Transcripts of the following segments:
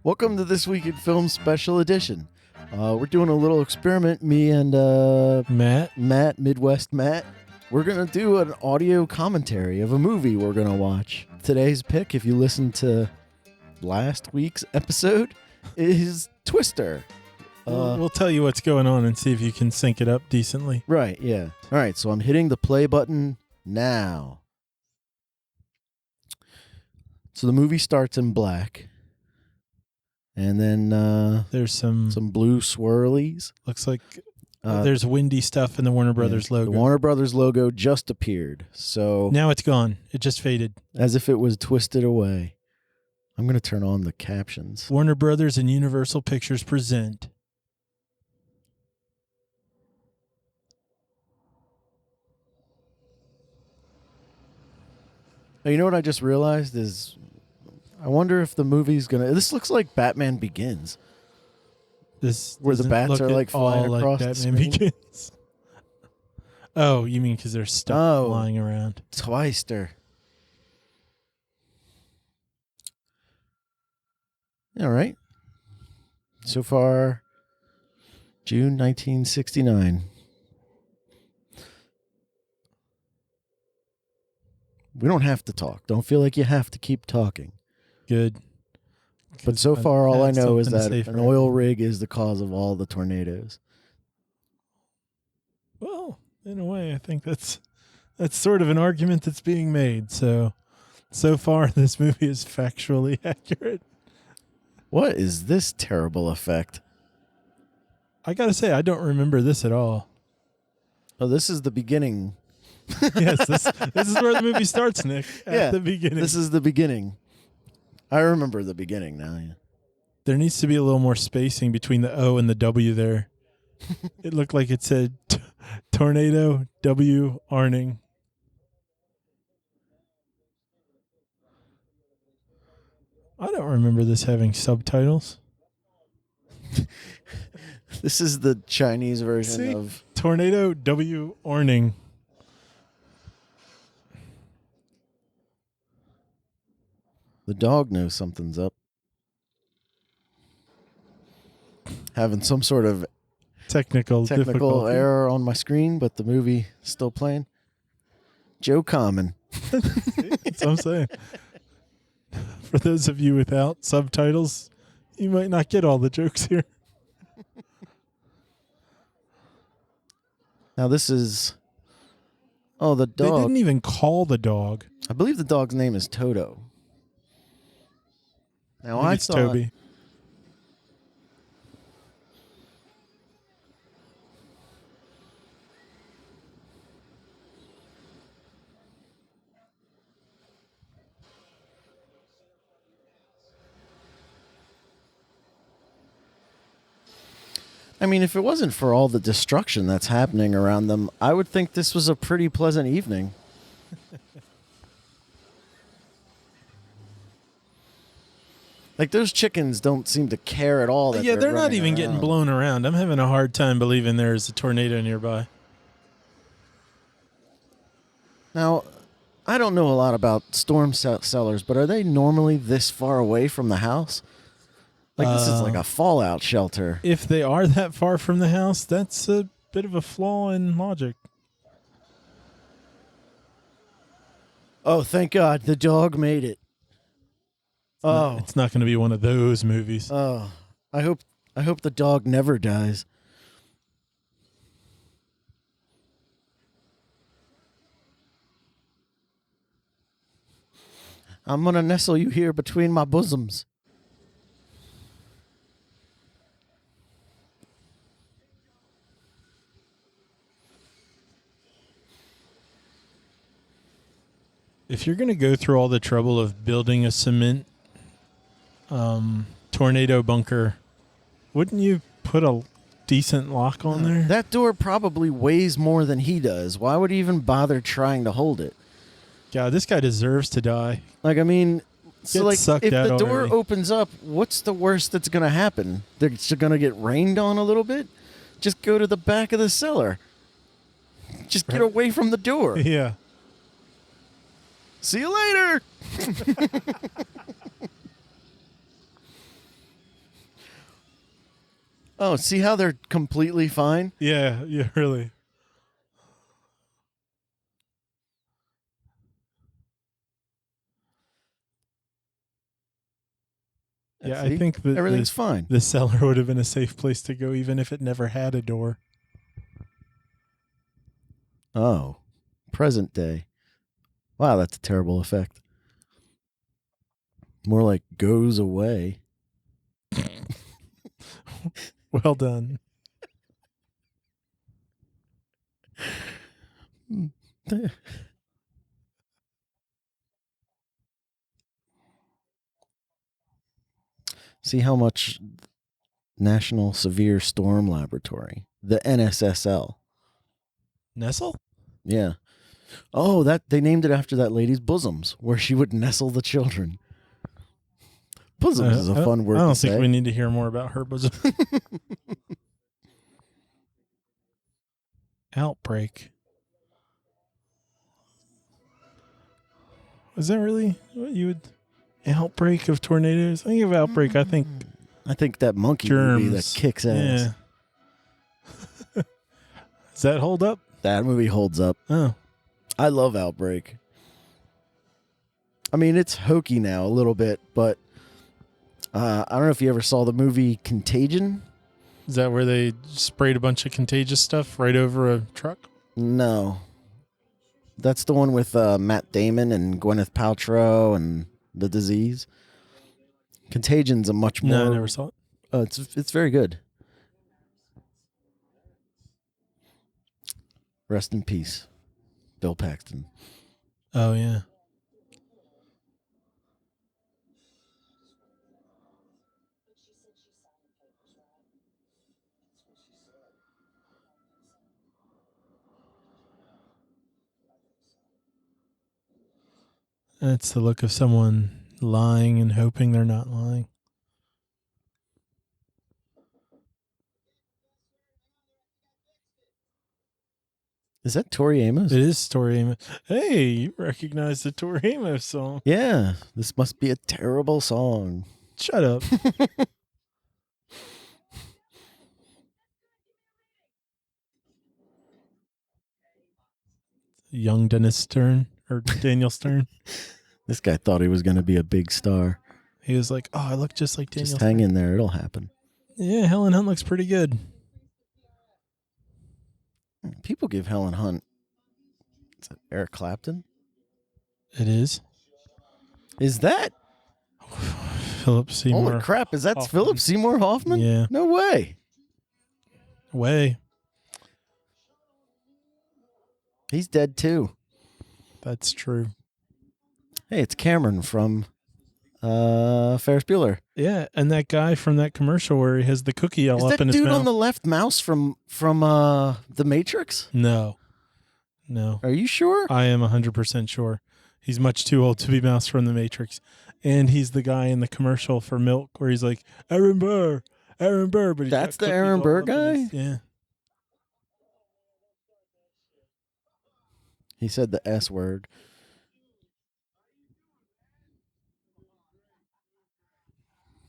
Welcome to This Week in Film Special Edition. We're doing a little experiment, me and Matt, Midwest Matt. We're going to do an audio commentary of a movie we're going to watch. Today's pick, if you listen to last week's episode, is Twister. We'll tell you what's going on and see if you can sync it up decently. Right, yeah. All right, so I'm hitting the play button now. So the movie starts in black. And then there's some blue swirlies. Looks like there's windy stuff in the Warner Brothers logo. The Warner Brothers logo just appeared. So now it's gone. It just faded. As if it was twisted away. I'm going to turn on the captions. Warner Brothers and Universal Pictures present. You know what I just realized is I wonder if the movie's going to... This looks like Batman Begins. This where the bats are like flying across the screen. Begins. Oh, you mean because there's stuff flying around. Twister. All right. So far, June 1969. We don't have to talk. Don't feel like you have to keep talking. Good. But so far, all I know is that an oil rig is the cause of all the tornadoes. Well, in a way, I think that's sort of an argument that's being made. So far, this movie is factually accurate. What is this terrible effect? I got to say, I don't remember this at all. Oh, this is the beginning. Yes, this is where the movie starts, Nick. At the beginning. This is the beginning. I remember the beginning now. Yeah. There needs to be a little more spacing between the O and the W there. It looked like it said Tornado W Arning. I don't remember this having subtitles. This is the Chinese version of Tornado W Arning. The dog knows something's up. Having some sort of technical error on my screen, but the movie is still playing. Joe Common. That's what I'm saying. For those of you without subtitles, you might not get all the jokes here. Now this is... Oh, the dog. They didn't even call the dog. I believe the dog's name is Toto. Now I it's saw Toby. I mean, if it wasn't for all the destruction that's happening around them, I would think this was a pretty pleasant evening. Like, those chickens don't seem to care at all. Yeah, they're not even getting blown around. I'm having a hard time believing there's a tornado nearby. Now, I don't know a lot about storm cellars, but are they normally this far away from the house? Like, this is like a fallout shelter. If they are that far from the house, that's a bit of a flaw in logic. Oh, thank God. The dog made it. It's not going to be one of those movies. Oh, I hope the dog never dies. I'm going to nestle you here between my bosoms. If you're going to go through all the trouble of building a cement tornado bunker, wouldn't you put a decent lock on there? That door probably weighs more than he does. Why would he even bother trying to hold it? God, this guy deserves to die. Like, I mean, so like, if the door already opens up, what's the worst that's going to happen? They're going to get rained on a little bit? Just go to the back of the cellar. Just get away from the door. Yeah. See you later. Oh, see how they're completely fine? Yeah, really. Yeah, See? I think that Everything's fine. the cellar would have been a safe place to go even if it never had a door. Oh, present day. Wow, that's a terrible effect. More like goes away. Well done. See how much National Severe Storm Laboratory, the NSSL. Nestle? Yeah. Oh, that they named it after that lady's bosoms, where she would nestle the children. Bosoms is a fun word I don't to think say. we need to hear more about her bosom. Outbreak. Is that really what you would... Outbreak of tornadoes? I think of outbreak, I think that monkey germs. movie that kicks ass. Yeah. Does that hold up? That movie holds up. Oh. I love Outbreak. I mean, it's hokey now a little bit, but I don't know if you ever saw the movie Contagion. Is that where they sprayed a bunch of contagious stuff right over a truck? No. That's the one with Matt Damon and Gwyneth Paltrow and the disease. Contagion's a much more... No, I never saw it. It's very good. Rest in peace, Bill Paxton. Oh, yeah. It's the look of someone lying and hoping they're not lying. Is that Tori Amos? It is Tori Amos. Hey, you recognize the Tori Amos song. Yeah, this must be a terrible song. Shut up. Young Dennis Stern or Daniel Stern. This guy thought he was going to be a big star. He was like, oh, I look just like Daniel Just Stern. hang in there. It'll happen. Yeah, Helen Hunt looks pretty good. People give Helen Hunt... Is that Eric Clapton? It is. Is that? Philip Seymour. Holy crap, is that Hoffman. Philip Seymour Hoffman? Yeah. No way. He's dead too. That's true. Hey, it's Cameron from Ferris Bueller. Yeah, and that guy from that commercial where he has the cookie all Is up that in his dude mouth. on the left mouse from The Matrix? No. Are you sure? I am 100% sure. He's much too old to be Mouse from The Matrix. And he's the guy in the commercial for milk where he's like, Aaron Burr. But he's That's got the cookies Aaron all Burr up in guy? his- Yeah. He said the S word.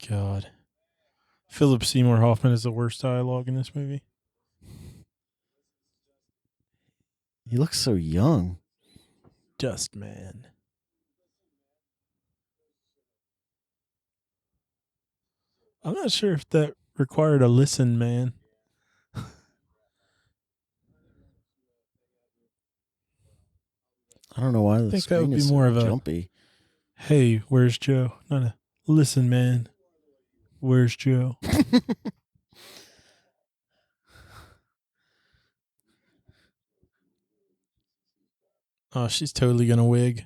God. Philip Seymour Hoffman is the worst dialogue in this movie. He looks so young. Dust Man. I'm not sure if that required a listen, man. I don't know why I the think that screen would is be more so of a jumpy. Hey, where's Joe? Not a listen, man. Where's Joe? Oh, she's totally gonna wig.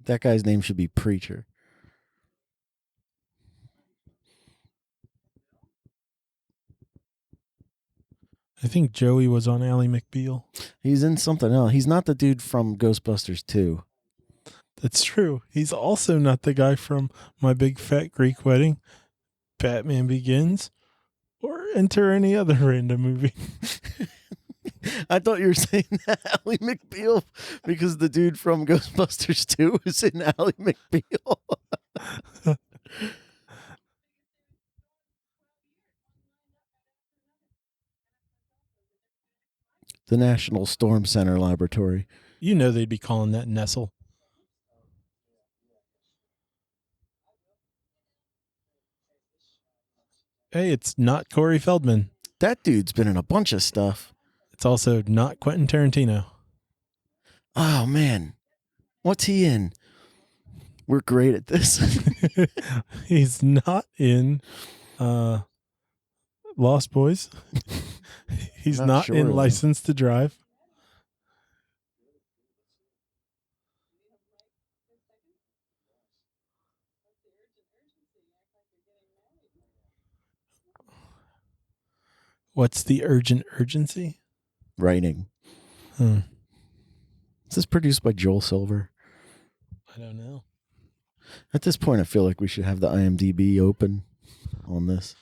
That guy's name should be Preacher. I think Joey was on Ally McBeal. He's in something else. He's not the dude from Ghostbusters 2. That's true. He's also not the guy from My Big Fat Greek Wedding, Batman Begins, or Enter any other random movie. I thought you were saying that Ally McBeal because the dude from Ghostbusters 2 is in Ally McBeal. The National Storm Center Laboratory. You know they'd be calling that Nestle. Hey, it's not Corey Feldman. That dude's been in a bunch of stuff. It's also not Quentin Tarantino. Oh, man. What's he in? We're great at this. He's not in Lost Boys. He's not sure, in though. License to Drive. What's the urgency? Writing. Hmm. Is this produced by Joel Silver? I don't know. At this point, I feel like we should have the IMDb open on this.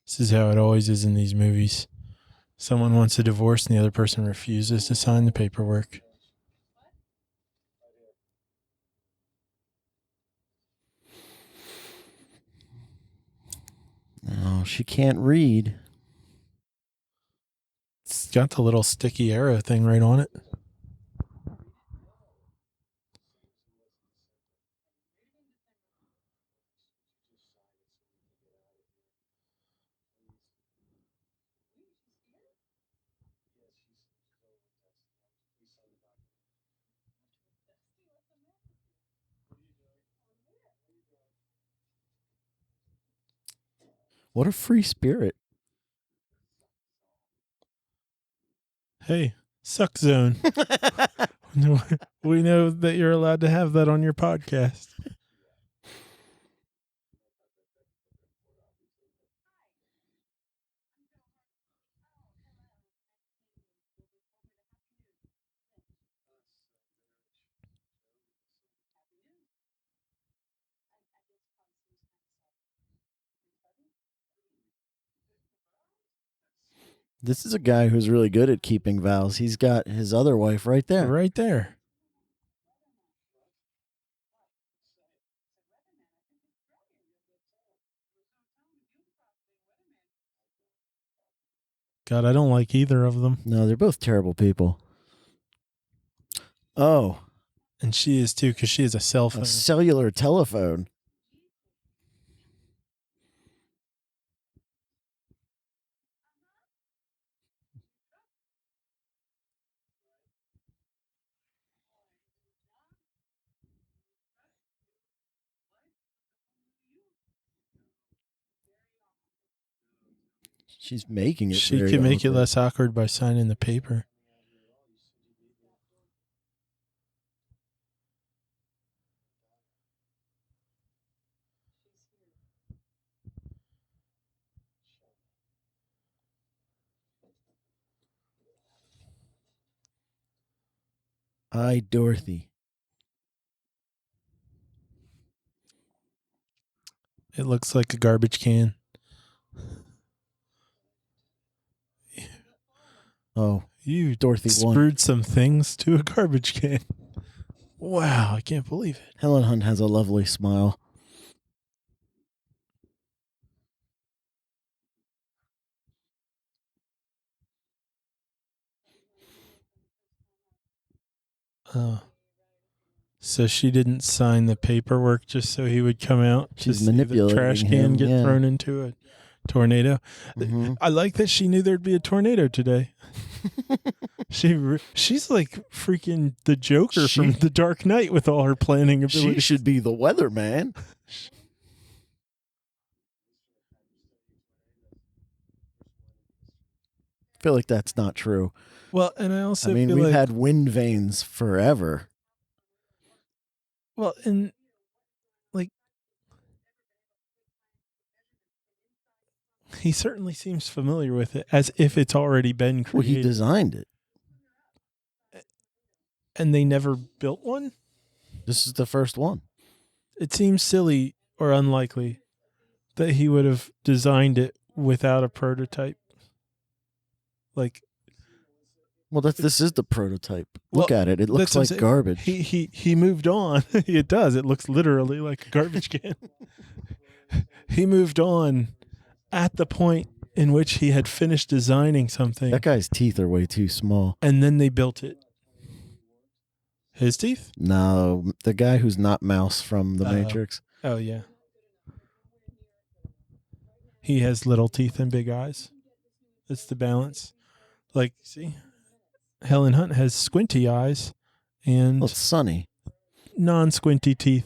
This is how it always is in these movies. Someone wants a divorce and the other person refuses to sign the paperwork. No, she can't read. It's got the little sticky arrow thing right on it. What a free spirit. Hey, suck zone. We know that you're allowed to have that on your podcast. This is a guy who's really good at keeping vows. He's got his other wife right there. Right there. God, I don't like either of them. No, they're both terrible people. Oh. And she is too, because she has a cell phone. A cellular telephone. She's making it. She very can make it awkward. less awkward by signing the paper. I, Dorothy. It looks like a garbage can. Oh, You Dorothy won. screwed some things to a garbage can. Wow, I can't believe it. Helen Hunt has a lovely smile. So she didn't sign the paperwork just so he would come out. She's to see manipulating the trash can him, get yeah. thrown into a tornado. Mm-hmm. I like that she knew there'd be a tornado today. She's like freaking the Joker from The Dark Knight with all her planning abilities. She should be the weatherman. I feel like that's not true. Well, and I also mean, feel we've like, had wind vanes forever. well, and like he certainly seems familiar with it, as if it's already been created. Well, he designed it. And they never built one? This is the first one. It seems silly or unlikely that he would have designed it without a prototype. Like, Well, this is the prototype. Look at it. It looks that's like garbage. He moved on. It does. It looks literally like a garbage can. He moved on at the point in which he had finished designing something. That guy's teeth are way too small. And then they built it. His teeth? No, the guy who's not Mouse from The Matrix. Oh, yeah. He has little teeth and big eyes. It's the balance. Like, see? Helen Hunt has squinty eyes and Well, it's Sunny. non-squinty teeth.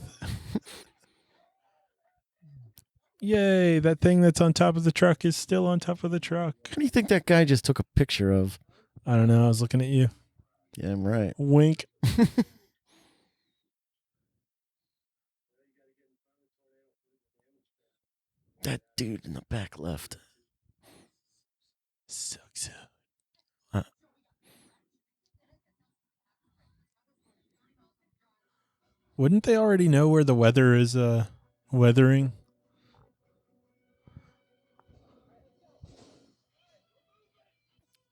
Yay, that thing that's on top of the truck is still on top of the truck. What do you think that guy just took a picture of? I don't know. I was looking at you. Yeah, I'm right. Wink. That dude in the back left. Sucks. Wouldn't they already know where the weather is weathering?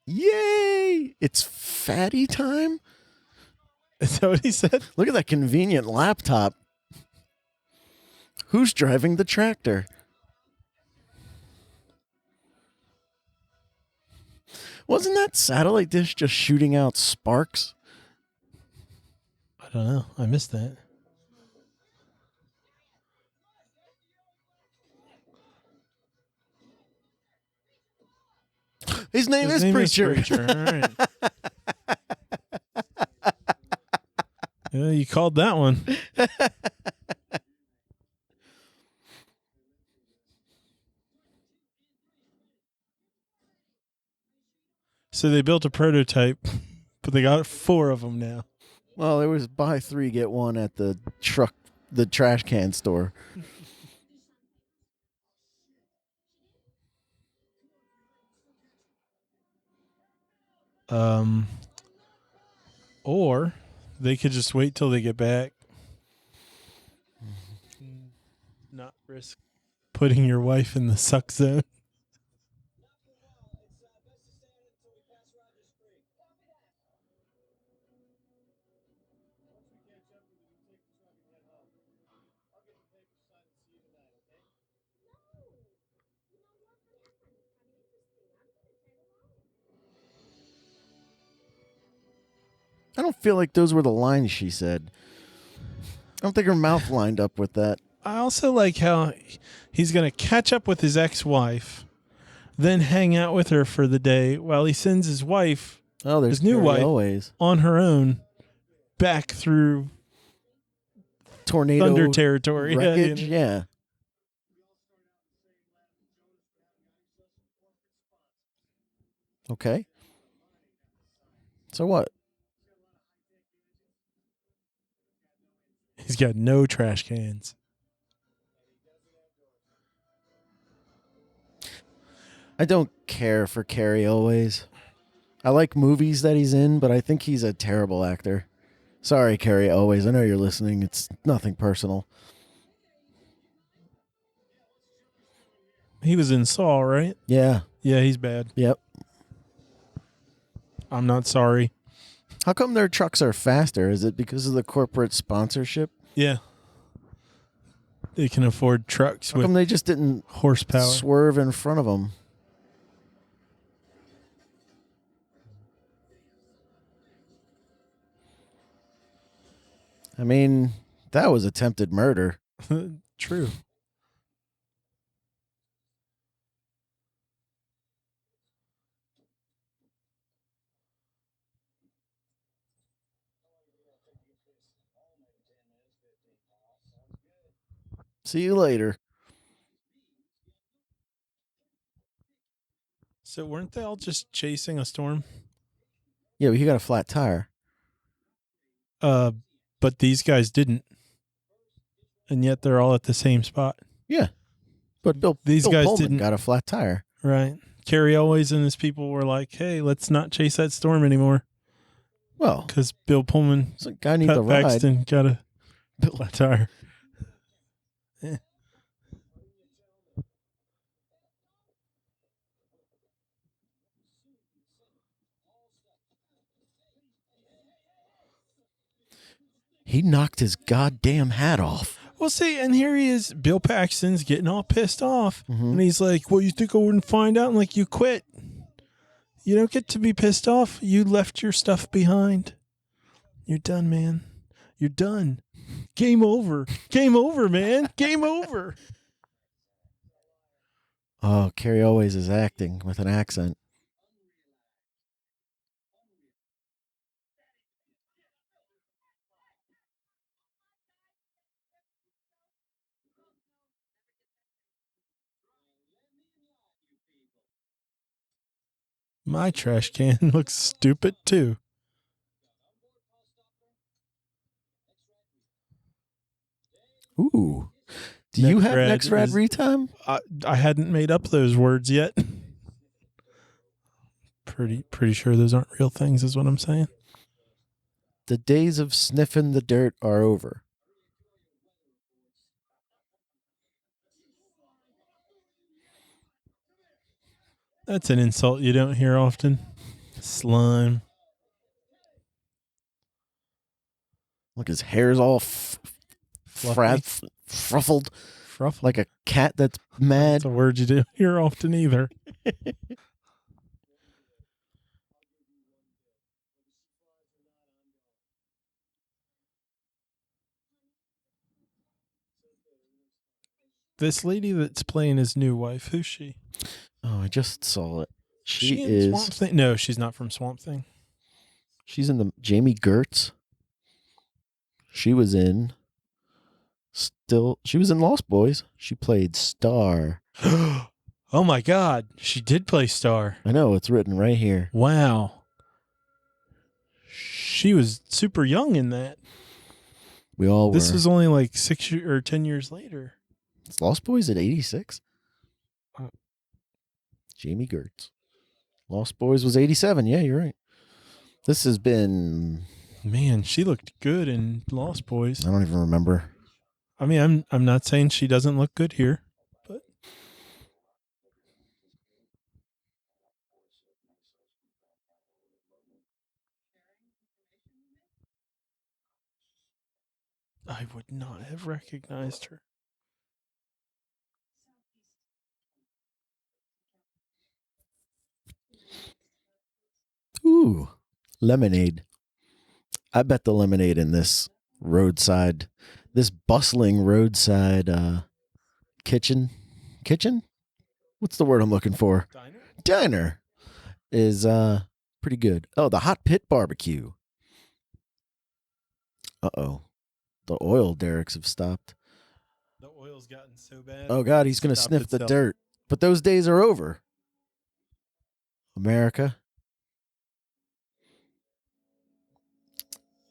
Yay! It's fatty time? Is that what he said? Look at that convenient laptop. Who's driving the tractor? Wasn't that satellite dish just shooting out sparks? I don't know. I missed that. His name is Preacher. All right. Yeah, you called that one. So they built a prototype, but they got 4 of them now. Well, there was buy 3, get 1 at the trash can store. Or they could just wait till they get back. Not risk putting your wife in the suck zone. I don't feel like those were the lines she said. I don't think her mouth lined up with that. I also like how he's going to catch up with his ex-wife, then hang out with her for the day while he sends his wife, there's his new wife, always on her own back through tornado thunder territory. wreckage. Yeah. Okay. So what? He's got no trash cans. I don't care for Carrie Always. I like movies that he's in, but I think he's a terrible actor. Sorry, Carrie Always. I know you're listening. It's nothing personal. He was in Saw, right? Yeah. Yeah, he's bad. Yep. I'm not sorry. How come their trucks are faster? Is it because of the corporate sponsorship? Yeah. They can afford trucks How come they just didn't horsepower. swerve in front of them? I mean, that was attempted murder. True. See you later. So weren't they all just chasing a storm? Yeah, but he got a flat tire. But these guys didn't. And yet they're all at the same spot. Yeah. But Bill guys Pullman didn't got a flat tire. Right. Carrie Always and his people were like, hey, let's not chase that storm anymore. Well, because Bill Pullman so guy needs a ride. Paxton got a flat tire. He knocked his goddamn hat off. Well, see, and here he is. Bill Paxton's getting all pissed off. Mhm. And he's like, well, you think I wouldn't find out? I'm like, you quit. You don't get to be pissed off. You left your stuff behind. You're done, man. You're done. Game over. Game over, man. Game over. Oh, Carrie always is acting with an accent. My trash can looks stupid, too. Ooh. Do you have next rad retime? I hadn't made up those words yet. Pretty sure those aren't real things is what I'm saying. The days of sniffing the dirt are over. That's an insult you don't hear often. Slime. Look, his hair's all Fluffy. fruffled. Fruffled. Like a cat that's mad. That's a word you don't hear often either. This lady that's playing his new wife, who's she? Oh, I just saw it. She in Swamp Thing? No, she's not from Swamp Thing. She's in the Jamie Gertz. She was in Lost Boys. She played Star. Oh my God, she did play Star. I know, it's written right here. Wow. She was super young in that. We all were. This was only like 6 or 10 years later. It's Lost Boys at 86. Jamie Gertz. Lost Boys was 87. Yeah, you're right. This has been... Man, she looked good in Lost Boys. I don't even remember. I mean, I'm not saying she doesn't look good here, but... I would not have recognized her. Ooh, lemonade. I bet the lemonade in this bustling roadside kitchen? What's the word I'm looking for? Diner is pretty good. Oh, the hot pit barbecue. Uh-oh. The oil derricks have stopped. The oil's gotten so bad. Oh, God, he's going to sniff the dirt. But those days are over. America.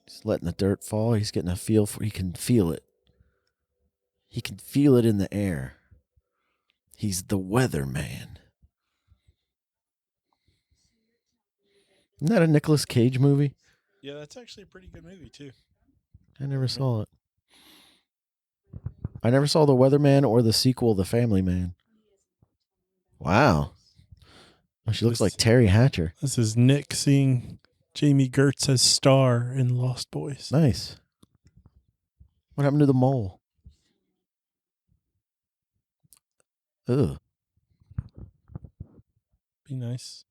He's letting the dirt fall. He's getting a feel for he can feel it. He can feel it in the air. He's the weatherman. Isn't that a Nicolas Cage movie? Yeah, that's actually a pretty good movie, too. I never saw it. I never saw The Weatherman or the sequel, The Family Man. Wow. Oh, she looks like Terry Hatcher. This is Nick seeing Jamie Gertz as Star in Lost Boys. Nice. What happened to the mole? Ugh. Be nice.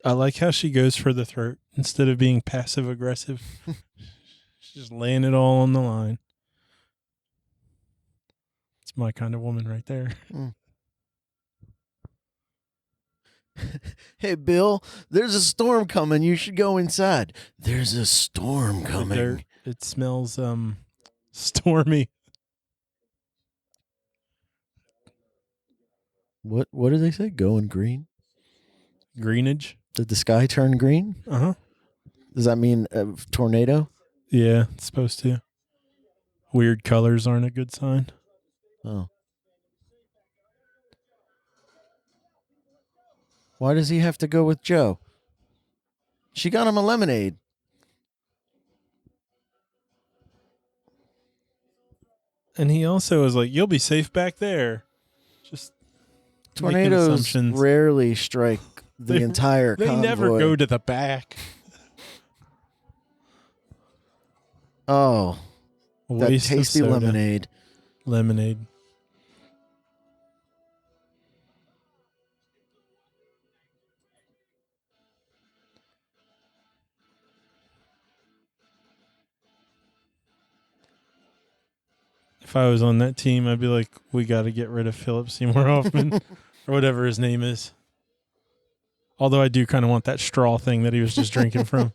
I like how she goes for the throat instead of being passive aggressive. She's just laying it all on the line. It's my kind of woman right there. Mm. Hey, Bill, there's a storm coming. You should go inside. There's a storm coming. It smells stormy. What did they say? Going green? Greenage. Did the sky turn green? Uh-huh. Does that mean a tornado? Yeah, it's supposed to. Weird colors aren't a good sign. Oh. Why does he have to go with Joe? She got him a lemonade. And he also was like, "You'll be safe back there." Just making Tornadoes assumptions. rarely strike the entire They convoy. never go to the back. Oh, that Waste of tasty soda. lemonade. Lemonade. If I was on that team, I'd be like, we got to get rid of Philip Seymour Hoffman or whatever his name is. Although I do kind of want that straw thing that he was just drinking from.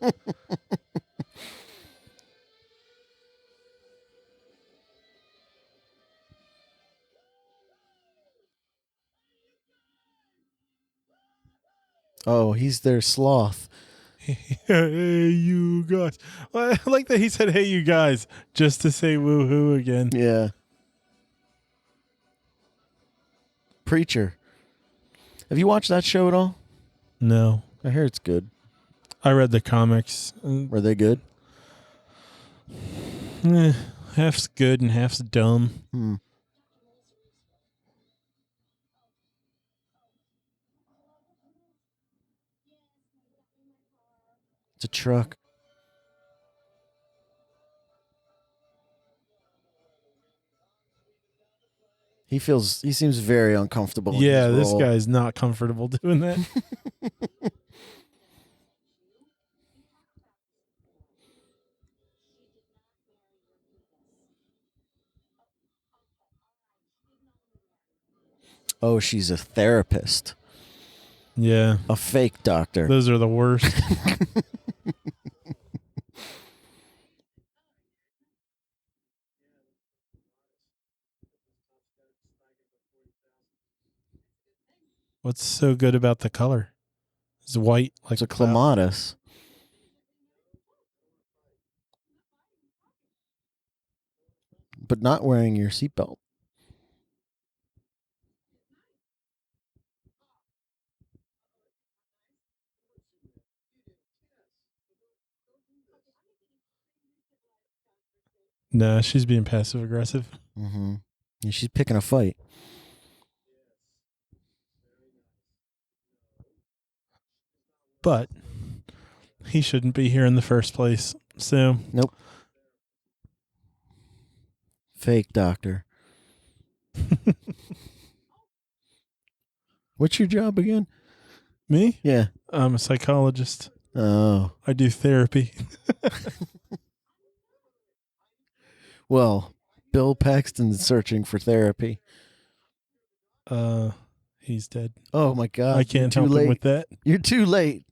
Oh, he's their sloth. Hey, you guys. Well, I like that he said, hey, you guys, just to say woohoo again. Yeah. Preacher. Have you watched that show at all? No. I hear it's good. I read the comics. Were they good? Half's good and half's dumb. It's a truck. He seems very uncomfortable. Yeah, in his this role. guy's not comfortable doing that. Oh, she's a therapist. Yeah. A fake doctor. Those are the worst. What's so good about the color? It's white. Like It's a clematis. But not wearing your seatbelt. Nah, she's being passive aggressive. Mm-hmm. Yeah, she's picking a fight. But he shouldn't be here in the first place. So Nope. Fake doctor. What's your job again? Me? Yeah. I'm a psychologist. Oh. I do therapy. Well, Bill Paxton's searching for therapy. He's dead. Oh my God. I can't help him with that. You're too late.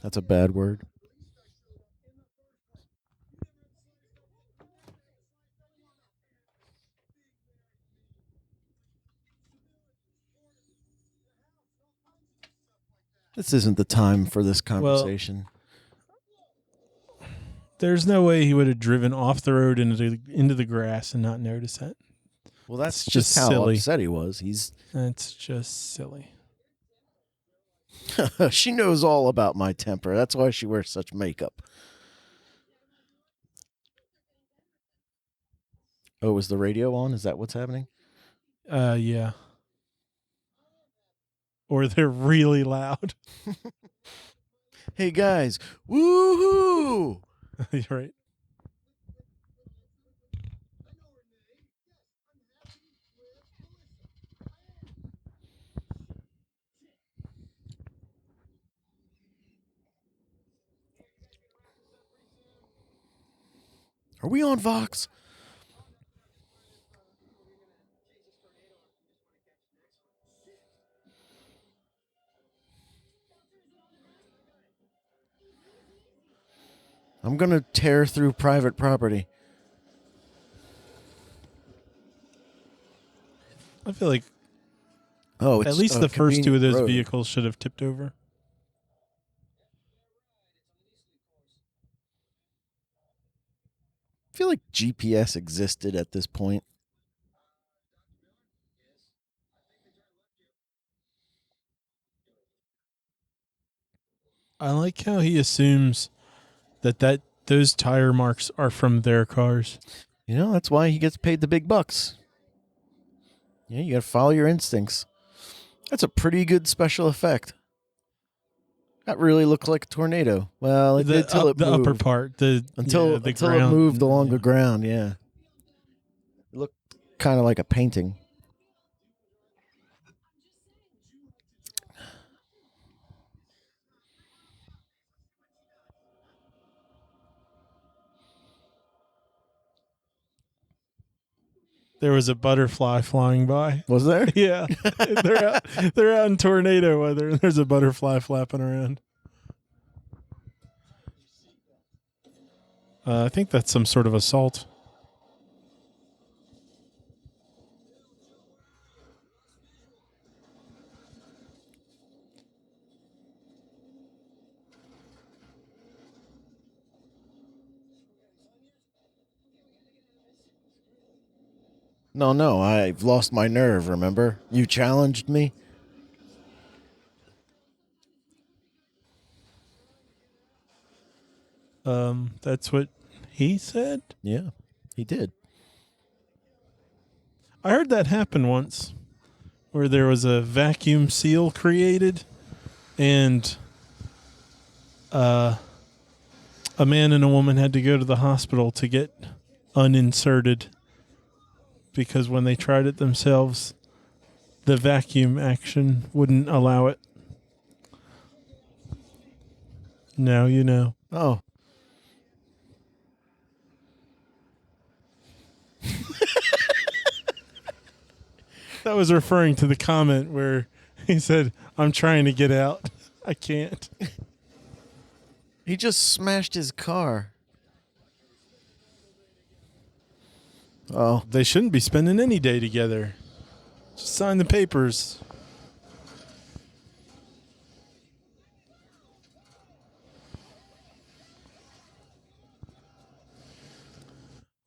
That's a bad word. This isn't the time for this conversation. Well, there's no way he would have driven off the road into the grass and not notice that. Well, that's just how silly. upset he was. That's just silly. She knows all about my temper. That's why she wears such makeup. Oh, is the radio on? Is that what's happening? Yeah. Or they're really loud. Hey guys, woohoo! You're right. Are we on Vox? I'm going to tear through private property. I feel like it's at least a the first two of those convenient road. vehicles should have tipped over. I feel like GPS existed at this point. I like how he assumes that those tire marks are from their cars. You know, that's why he gets paid the big bucks. Yeah, you got to follow your instincts. That's a pretty good special effect. That really looked like a tornado. Well, it did till it the moved. upper part, until the it ground, moved along the ground. Yeah, it looked kind of like a painting. There was a butterfly flying by. Was there? Yeah, they're out in tornado weather, and there's a butterfly flapping around. I think that's some sort of assault. No, I've lost my nerve, remember? You challenged me? That's what he said? Yeah, he did. I heard that happen once, where there was a vacuum seal created, and a man and a woman had to go to the hospital to get uninserted, because when they tried it themselves, the vacuum action wouldn't allow it. Now you know. Oh. That was referring to the comment where he said, "I'm trying to get out. I can't." He just smashed his car. Oh. They shouldn't be spending any day together. Just sign the papers.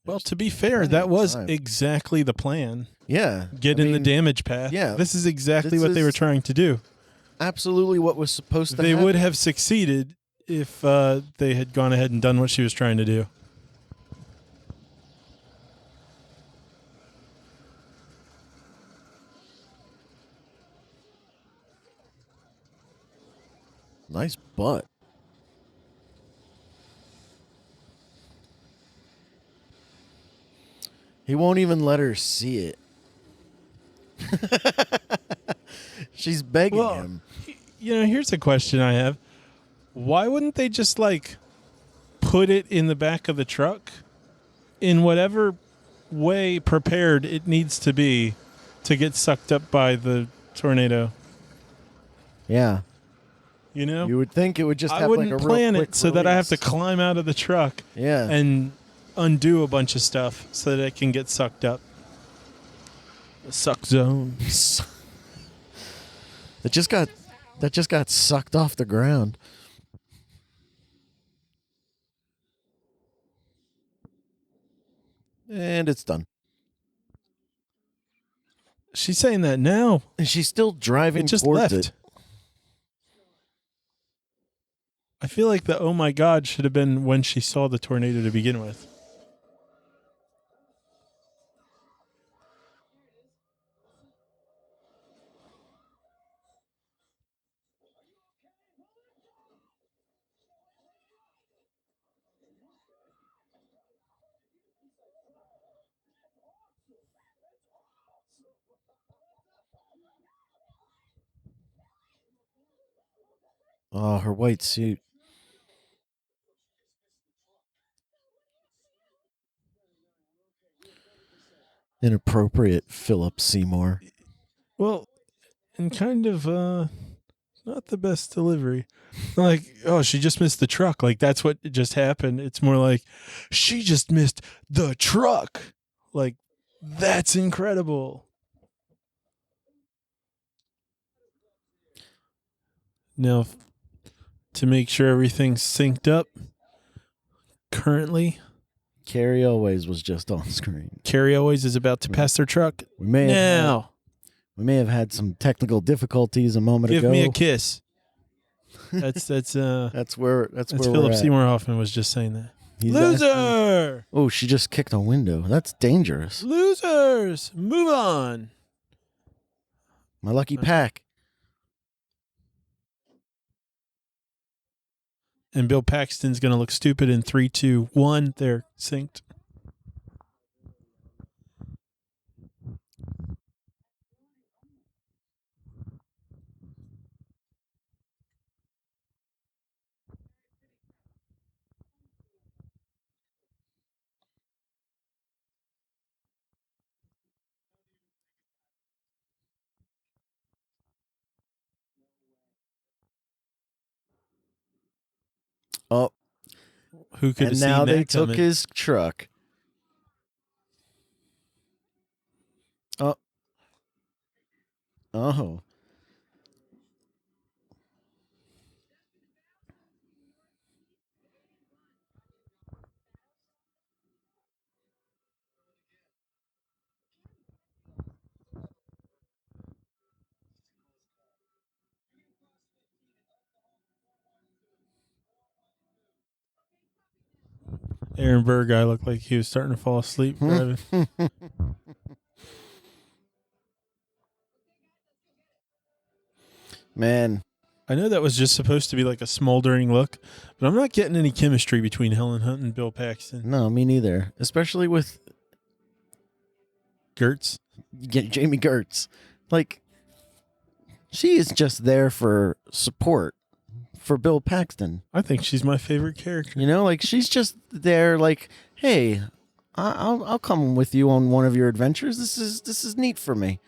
Well, to be fair, that was exactly the plan. Yeah. Get in the damage path. Yeah. This is exactly what they were trying to do. Absolutely what was supposed to happen. They would have succeeded succeeded if they had gone ahead and done what she was trying to do. Nice butt. He won't even let her see it. She's begging him. You know, here's a question I have. Why wouldn't they just, put it in the back of the truck in whatever way prepared it needs to be to get sucked up by the tornado? Yeah. You know? You would think it would just have I wouldn't a real plan quick it so that I have to release. climb out of the truck and undo a bunch of stuff so that it can get sucked up. The suck zone. That just got sucked off the ground. And it's done. She's saying that now. And she's still driving It just towards left. it. I feel like the oh my God should have been when she saw the tornado to begin with. Oh, her white suit. Inappropriate, Philip Seymour. Well, and kind of not the best delivery. Like, oh, she just missed the truck. Like, that's what just happened. It's more like, she just missed the truck. Like, that's incredible. Now, to make sure everything's synced up, currently, Carrie Always was just on screen. Carrie Always is about to pass their truck. We may have had some technical difficulties a moment ago. Give me a kiss. That's That's where Philip we're at. Seymour Hoffman was just saying that. He's Loser! Oh, she just kicked a window. That's dangerous. Losers! Move on. My lucky pack. And Bill Paxton's going to look stupid in 3, 2, 1. They're synced. Oh, Who could have and seen now that they took coming? his truck. Oh. Oh. Aaron Burr guy looked like he was starting to fall asleep driving. Man. I know that was just supposed to be like a smoldering look, but I'm not getting any chemistry between Helen Hunt and Bill Paxton. No, me neither. Especially with Gertz. Jamie Gertz. Like, she is just there for support for Bill Paxton. I think she's my favorite character. You know, like she's just there like, hey, I'll come with you on one of your adventures. This is neat for me.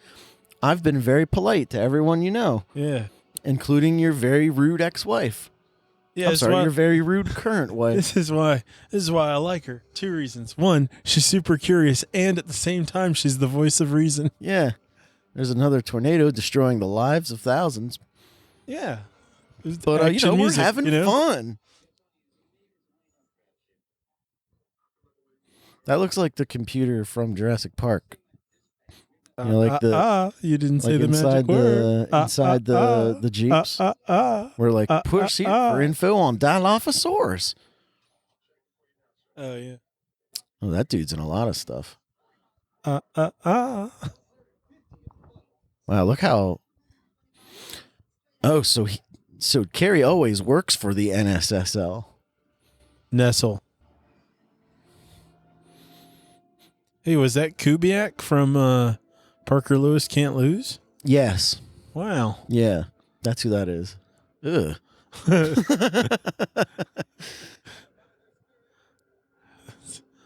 I've been very polite to everyone you know. Yeah. Including your very rude ex-wife. Yeah, I'm sorry, your very rude current wife. This is why I like her. 2 reasons. One, she's super curious, and at the same time, she's the voice of reason. Yeah. There's another tornado destroying the lives of thousands. Yeah. But, we're having fun. That looks like the computer from Jurassic Park. You know, like you didn't say like the inside magic word. inside the Jeeps. We're like, push here for info on Dilophosaurus. Oh, yeah. Oh, that dude's in a lot of stuff. Wow, look how... Oh, so Carrie always works for the NSSL. Nestle. Hey, was that Kubiak from Parker Lewis Can't Lose? Yes. Wow. Yeah, that's who that is. Ugh.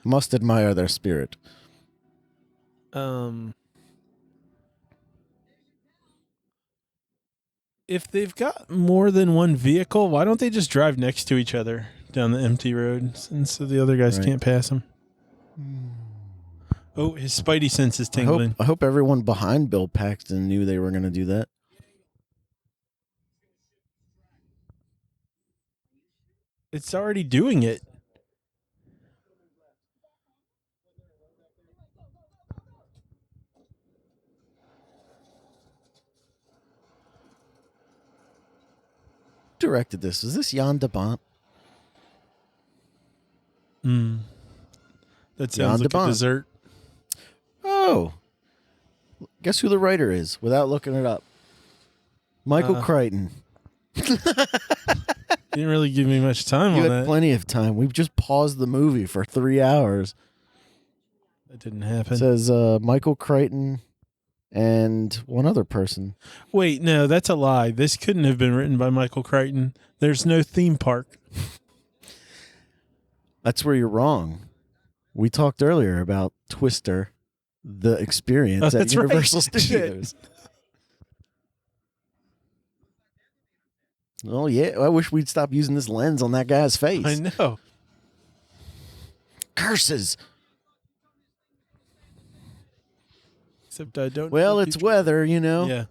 Must admire their spirit. If they've got more than one vehicle, why don't they just drive next to each other down the empty road, and so the other guys can't pass them? Oh, his spidey sense is tingling. I hope everyone behind Bill Paxton knew they were going to do that. It's already doing it. Who directed this? Was this Jan de Bont? That sounds like a dessert. Oh. Guess who the writer is without looking it up? Michael Crichton. Didn't really give me much time You on had that. plenty of time. We've just paused the movie for 3 hours. That didn't happen. It says Michael Crichton and one other person. Wait, no, that's a lie. This couldn't have been written by Michael Crichton. There's no theme park. That's where you're wrong. We talked earlier about Twister, the experience at Universal Studios. Oh, yeah. I wish we'd stop using this lens on that guy's face. I know. Curses. Except I don't. Well, it's weather, you know. Yeah.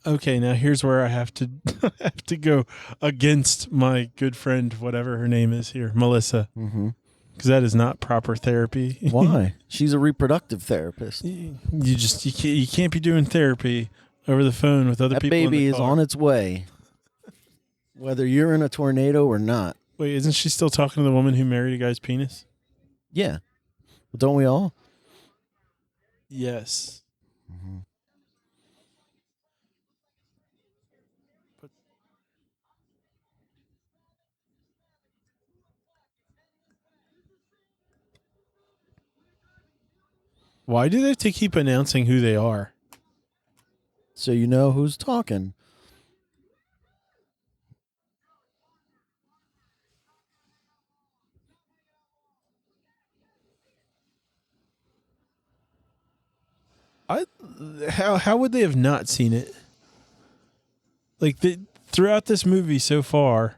Okay, now here's where I have to have to go against my good friend, whatever her name is here, Melissa. Mm-hmm. because that is not proper therapy. Why? She's a reproductive therapist. You can't be doing therapy over the phone with other That people. baby in the is car. on its way, whether you're in a tornado or not. Wait, isn't she still talking to the woman who married a guy's penis? Yeah. Well, don't we all? Yes. Mm-hmm. Why do they have to keep announcing who they are? So you know who's talking. How would they have not seen it? Like throughout this movie so far,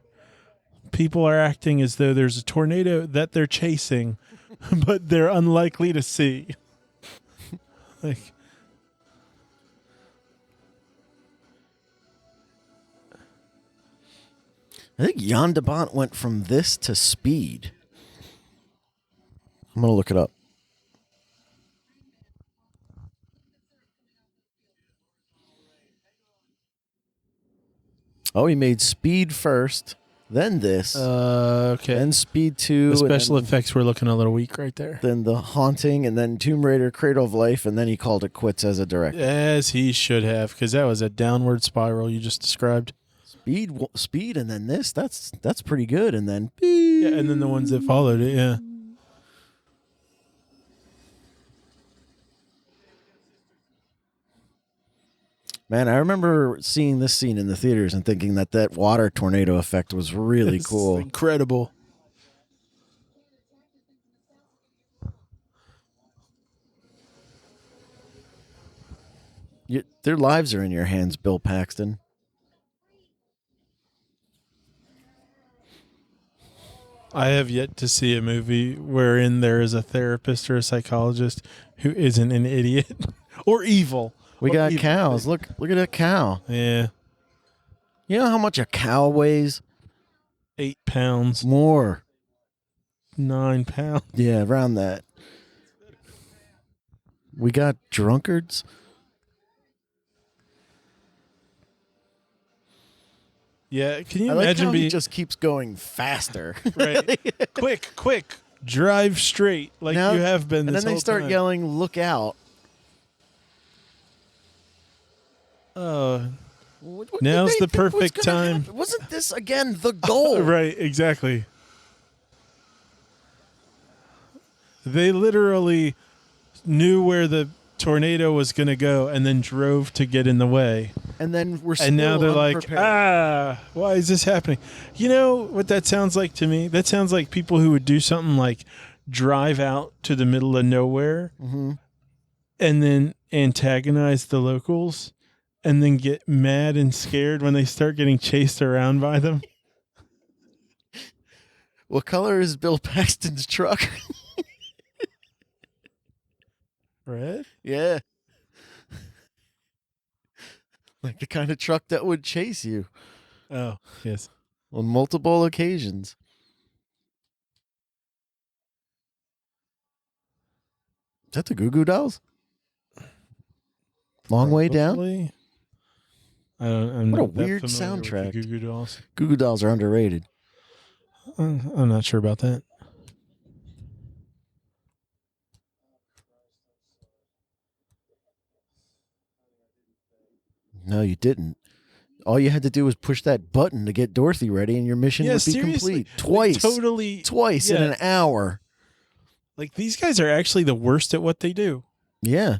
people are acting as though there's a tornado that they're chasing, but they're unlikely to see. Like, I think Jan de Bont went from this to Speed. I'm going to look it up. Oh, he made Speed first, then this, okay. then Speed 2. The special and then, effects were looking a little weak right there. Then The Haunting, and then Tomb Raider, Cradle of Life, and then he called it quits as a director. As he should have, because that was a downward spiral you just described. Speed, and then this. That's pretty good. And then Yeah, and then the ones that followed it, yeah. Man, I remember seeing this scene in the theaters and thinking that water tornado effect was really It's cool. incredible. Their lives are in your hands, Bill Paxton. I have yet to see a movie wherein there is a therapist or a psychologist who isn't an idiot or evil. We Or got evil. cows. Look at that cow. Yeah. You know how much a cow weighs? 8 pounds. More. 9 pounds. Yeah, around that. We got drunkards. Yeah, can you I like imagine how being he just keeps going faster. right? quick, drive straight like Now- you have been. And This then they whole start time. yelling, "Look out!" What Now's did they the think was perfect gonna time. happen? Wasn't this again the goal? Right, exactly. They literally knew where the tornado was going to go and then drove to get in the way. And then we're still And now they're like, unprepared. why is this happening? You know what that sounds like to me? That sounds like people who would do something like drive out to the middle of nowhere and then antagonize the locals and then get mad and scared when they start getting chased around by them. What color is Bill Paxton's truck? Red? Yeah. Like the kind of truck that would chase you Oh, yes. on multiple occasions. Is that the Goo Goo Dolls? Long Way Down? Probably. I'm What a not that weird familiar with the soundtrack. Goo Goo Dolls. Goo Goo Dolls are underrated. I'm not sure about that. No, you didn't. All you had to do was push that button to get Dorothy ready, and your mission Yeah, would be seriously. complete. Twice. Totally. Twice in yeah. an hour. Like, these guys are actually the worst at what they do. Yeah.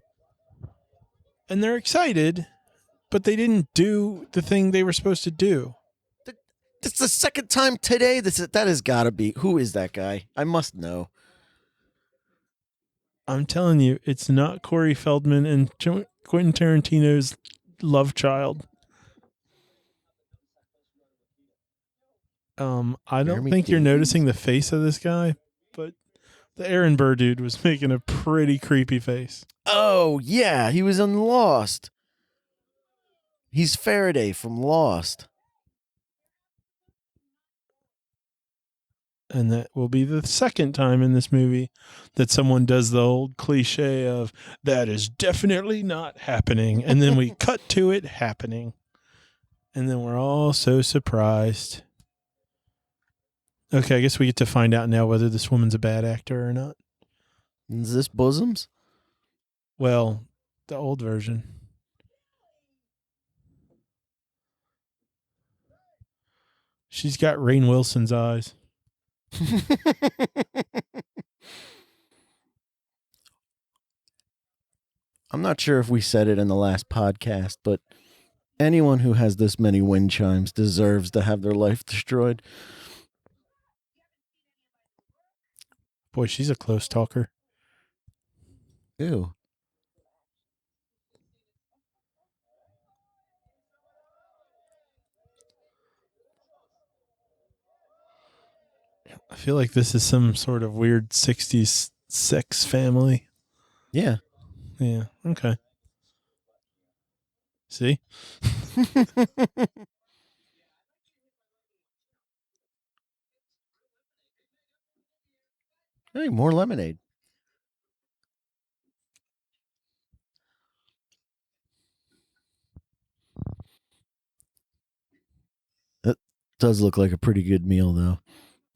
And they're excited, but they didn't do the thing they were supposed to do. It's the second time today. That has got to be. Who is that guy? I must know. I'm telling you, it's not Corey Feldman and Quentin Tarantino's love child. I don't Jeremy think you're Davies? noticing the face of this guy, but the Aaron Burr dude was making a pretty creepy face. Oh, yeah. He was in Lost. He's Faraday from Lost. And that will be the second time in this movie that someone does the old cliche of, that is definitely not happening. And then we cut to it happening. And then we're all so surprised. Okay, I guess we get to find out now whether this woman's a bad actor or not. Is this Bosoms? Well, the old version. She's got Rainn Wilson's eyes. I'm not sure if we said it in the last podcast, but anyone who has this many wind chimes deserves to have their life destroyed. Boy, she's a close talker. Ew. I feel like this is some sort of weird 60s sex family. Yeah. Yeah, okay. See? Hey, more lemonade. That does look like a pretty good meal, though.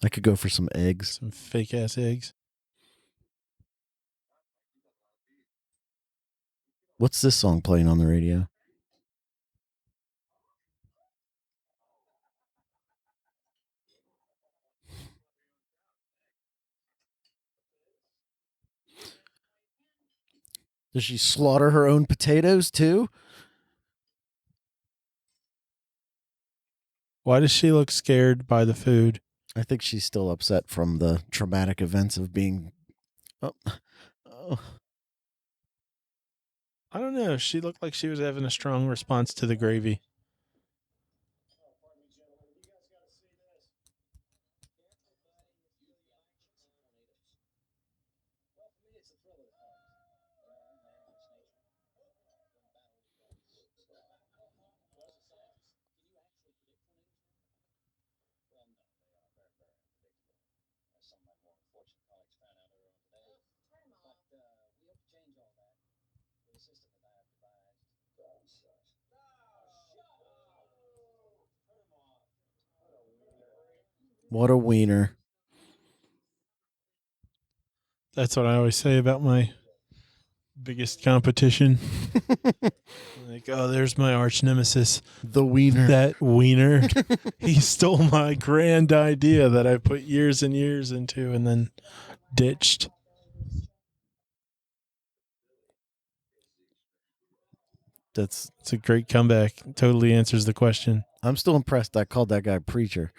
I could go for some eggs. Some fake ass eggs. What's this song playing on the radio? Does she slaughter her own potatoes, too? Why does she look scared by the food? I think she's still upset from the traumatic events of being... Oh. I don't know. She looked like she was having a strong response to the gravy. What a wiener. That's what I always say about my biggest competition. Like, oh, there's my arch nemesis. The wiener. That wiener. He stole my grand idea that I put years and years into and then ditched. It's a great comeback. Totally answers the question. I'm still impressed I called that guy preacher.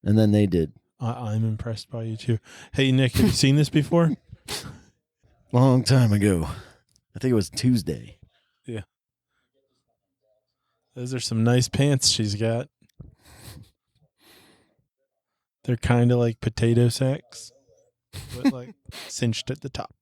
And then they did. I'm impressed by you too. Hey, Nick, have you seen this before? Long time ago. I think it was Tuesday. Yeah. Those are some nice pants she's got. They're kind of like potato sacks, but like cinched at the top.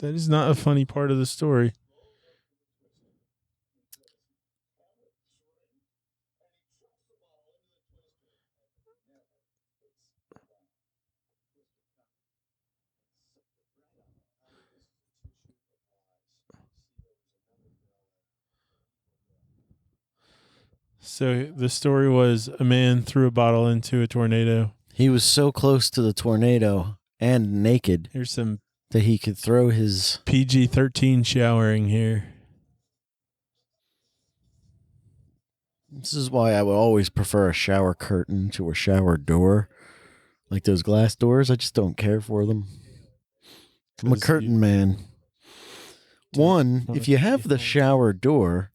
That is not a funny part of the story. So the story was a man threw a bottle into a tornado. He was so close to the tornado and naked. Here's some that he could throw his PG-13 showering here. This is why I would always prefer a shower curtain to a shower door. Like those glass doors, I just don't care for them. I'm a curtain man. One, if you have the shower door,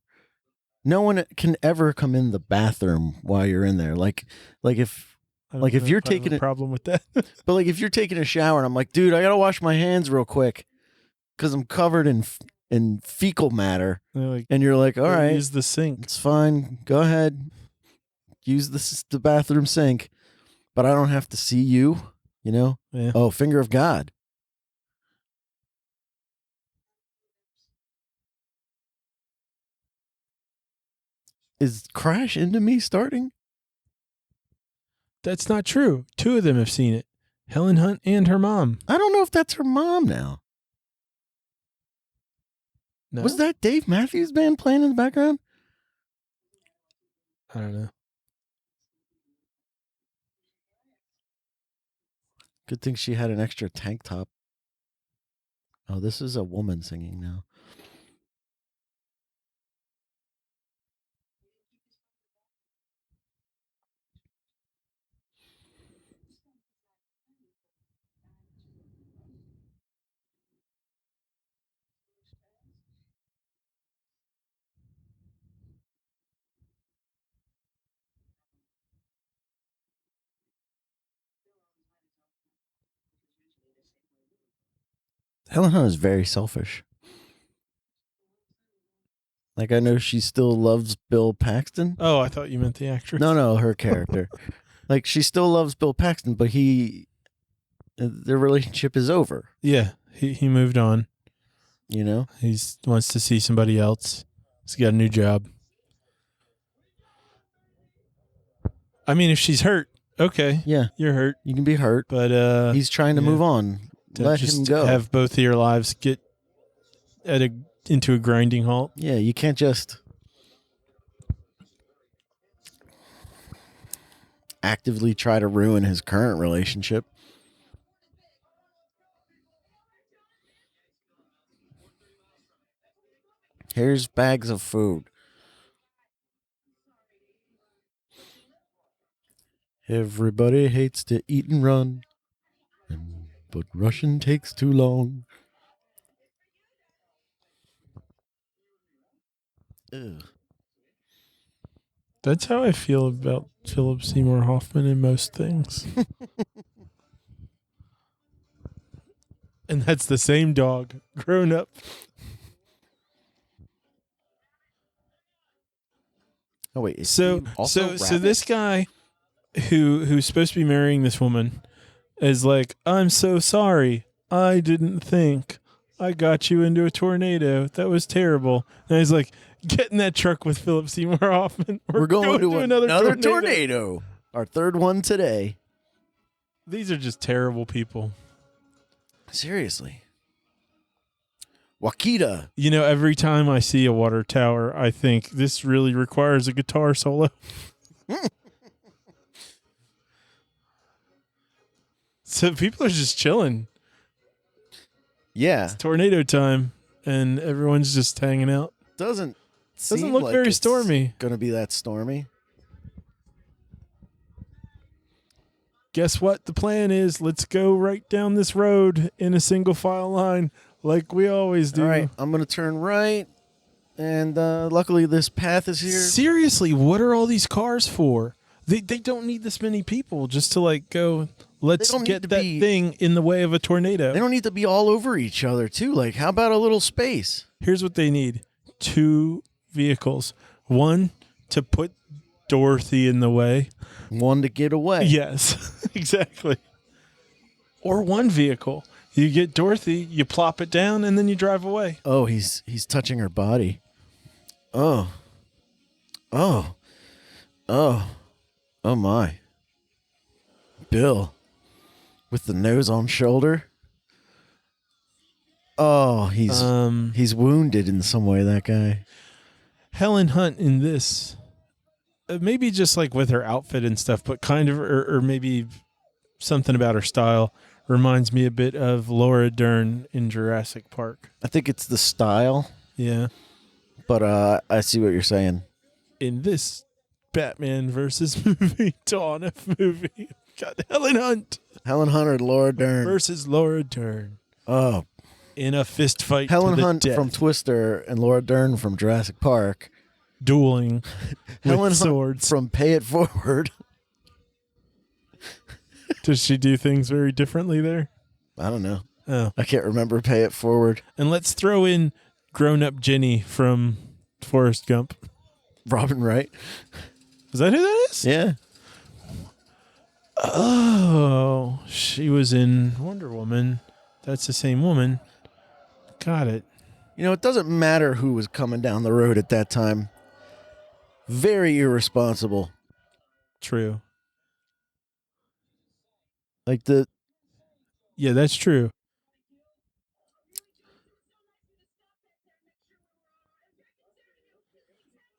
no one can ever come in the bathroom while you're in there. Like if Like if you're taking a problem with that. But like if you're taking a shower and I'm like, dude, I gotta wash my hands real quick because I'm covered in fecal matter, and you're like, all right, use the sink. It's fine. Go ahead, use the bathroom sink, but I don't have to see you. You know? Yeah. Oh, finger of God. Is Crash Into Me starting? That's not true. 2 of them have seen it. Helen Hunt and her mom. I don't know if that's her mom now. No? Was that Dave Matthews Band playing in the background? I don't know. Good thing she had an extra tank top. Oh, this is a woman singing now. Helen Hunt is very selfish. Like, I know she still loves Bill Paxton. Oh, I thought you meant the actress. No, her character. Like, she still loves Bill Paxton, but their relationship is over. Yeah, he moved on. You know? He wants to see somebody else. He's got a new job. I mean, if she's hurt, okay. Yeah. You're hurt. You can be hurt. But he's trying to move on. Let him go. Have both of your lives get into a grinding halt. Yeah, you can't just actively try to ruin his current relationship. Here's bags of food. Everybody hates to eat and run, but rushing takes too long. Ugh. That's how I feel about Philip Seymour Hoffman in most things. And that's the same dog, grown up. Oh wait, so this guy who's supposed to be marrying this woman is like, I'm so sorry. I didn't think. I got you into a tornado. That was terrible. And he's like, get in that truck with Philip Seymour Hoffman. We're going to another tornado. Our third one today. These are just terrible people. Seriously. Wakita. You know, every time I see a water tower, I think this really requires a guitar solo. So people are just chilling. Yeah. It's tornado time, and everyone's just hanging out. Doesn't look very stormy. Going to be that stormy. Guess what? The plan is, let's go right down this road in a single file line like we always do. All right, I'm going to turn right, and luckily this path is here. Seriously, what are all these cars for? They don't need this many people just to like go, let's get that thing in the way of a tornado. They don't need to be all over each other, too. Like, how about a little space? Here's what they need. 2 vehicles. One to put Dorothy in the way. One to get away. Yes, exactly. Or one vehicle. You get Dorothy, you plop it down, and then you drive away. Oh, he's touching her body. Oh my. Bill. With the nose on shoulder. Oh, he's wounded in some way, that guy. Helen Hunt in this, maybe just like with her outfit and stuff, but kind of, or maybe something about her style reminds me a bit of Laura Dern in Jurassic Park. I think it's the style. Yeah. But I see what you're saying. In this Batman versus movie, Dawn of movie, got Helen Hunt. Helen Hunt or Laura Dern. Versus Laura Dern. Oh. In a fist fight. Helen to the Hunt death. from Twister and Laura Dern from Jurassic Park. Dueling Helen with swords. Hunt from Pay It Forward. Does she do things very differently there? I don't know. Oh. I can't remember Pay It Forward. And let's throw in grown-up Jenny from Forrest Gump. Robin Wright. Is that who that is? Yeah. Oh, she was in Wonder Woman. That's the same woman. Got it. You know, it doesn't matter who was coming down the road at that time. Very irresponsible. True. Like Yeah, that's true.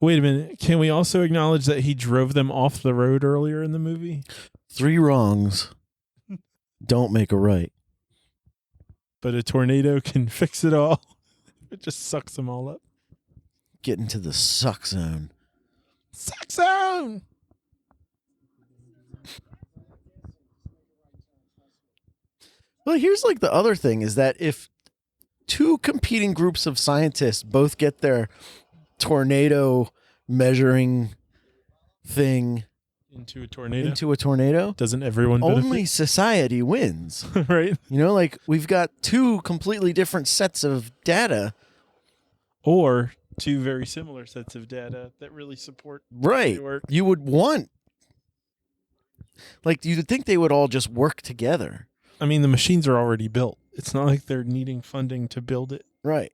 Wait a minute. Can we also acknowledge that he drove them off the road earlier in the movie? 3 wrongs don't make a right. But a tornado can fix it all. It just sucks them all up. Get into the suck zone. Suck zone! Well, here's like the other thing is that if 2 competing groups of scientists both get their tornado measuring thing into a tornado, doesn't everyone benefit? Only society wins. Right? You know, like we've got 2 completely different sets of data. Or 2 very similar sets of data that really support right. work. You would want, like, you'd think they would all just work together. I mean, the machines are already built. It's not like they're needing funding to build it. Right.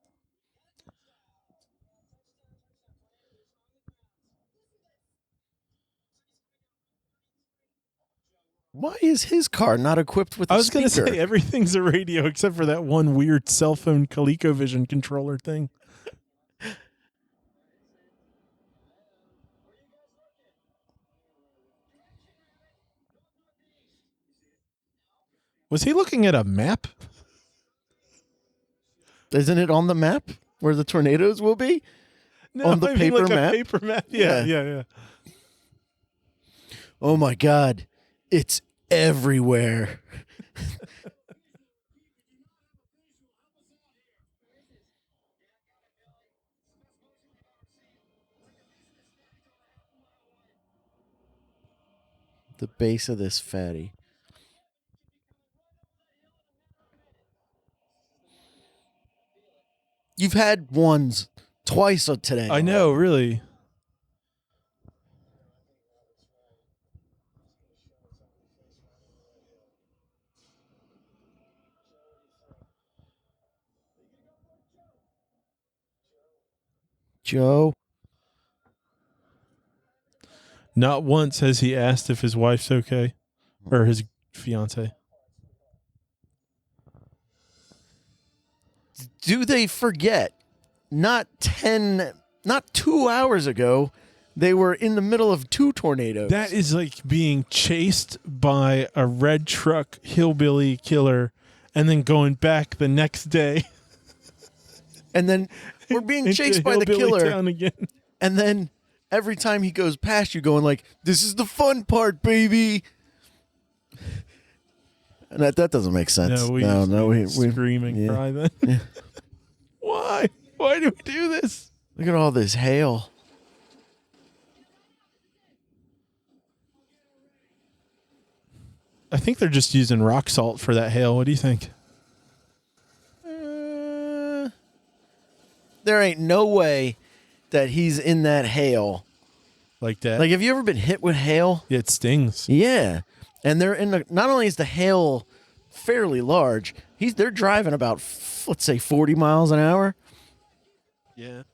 Why is his car not equipped with a speaker? I was going to say everything's a radio except for that one weird cell phone ColecoVision controller thing. Was he looking at a map? Isn't it on the map where the tornadoes will be? No, on the I mean paper like map? A paper map. Yeah. Oh my God. It's everywhere. The base of this fatty. You've had ones twice today. I know, really. Joe. Not once has he asked if his wife's okay or his fiance. Do they forget? Not 2 hours ago, they were in the middle of 2 tornadoes. That is like being chased by a red truck hillbilly killer and then going back the next day. And then we're being chased by the killer. Town again. And then every time he goes past you going like, this is the fun part, baby. And that doesn't make sense. No, we scream and cry then. Yeah. Why? Why do we do this? Look at all this hail. I think they're just using rock salt for that hail. What do you think? There ain't no way that he's in that hail. Like that? Like, have you ever been hit with hail? Yeah, it stings. Yeah. And they're in not only is the hail fairly large, they're driving about, let's say, 40 miles an hour. Yeah.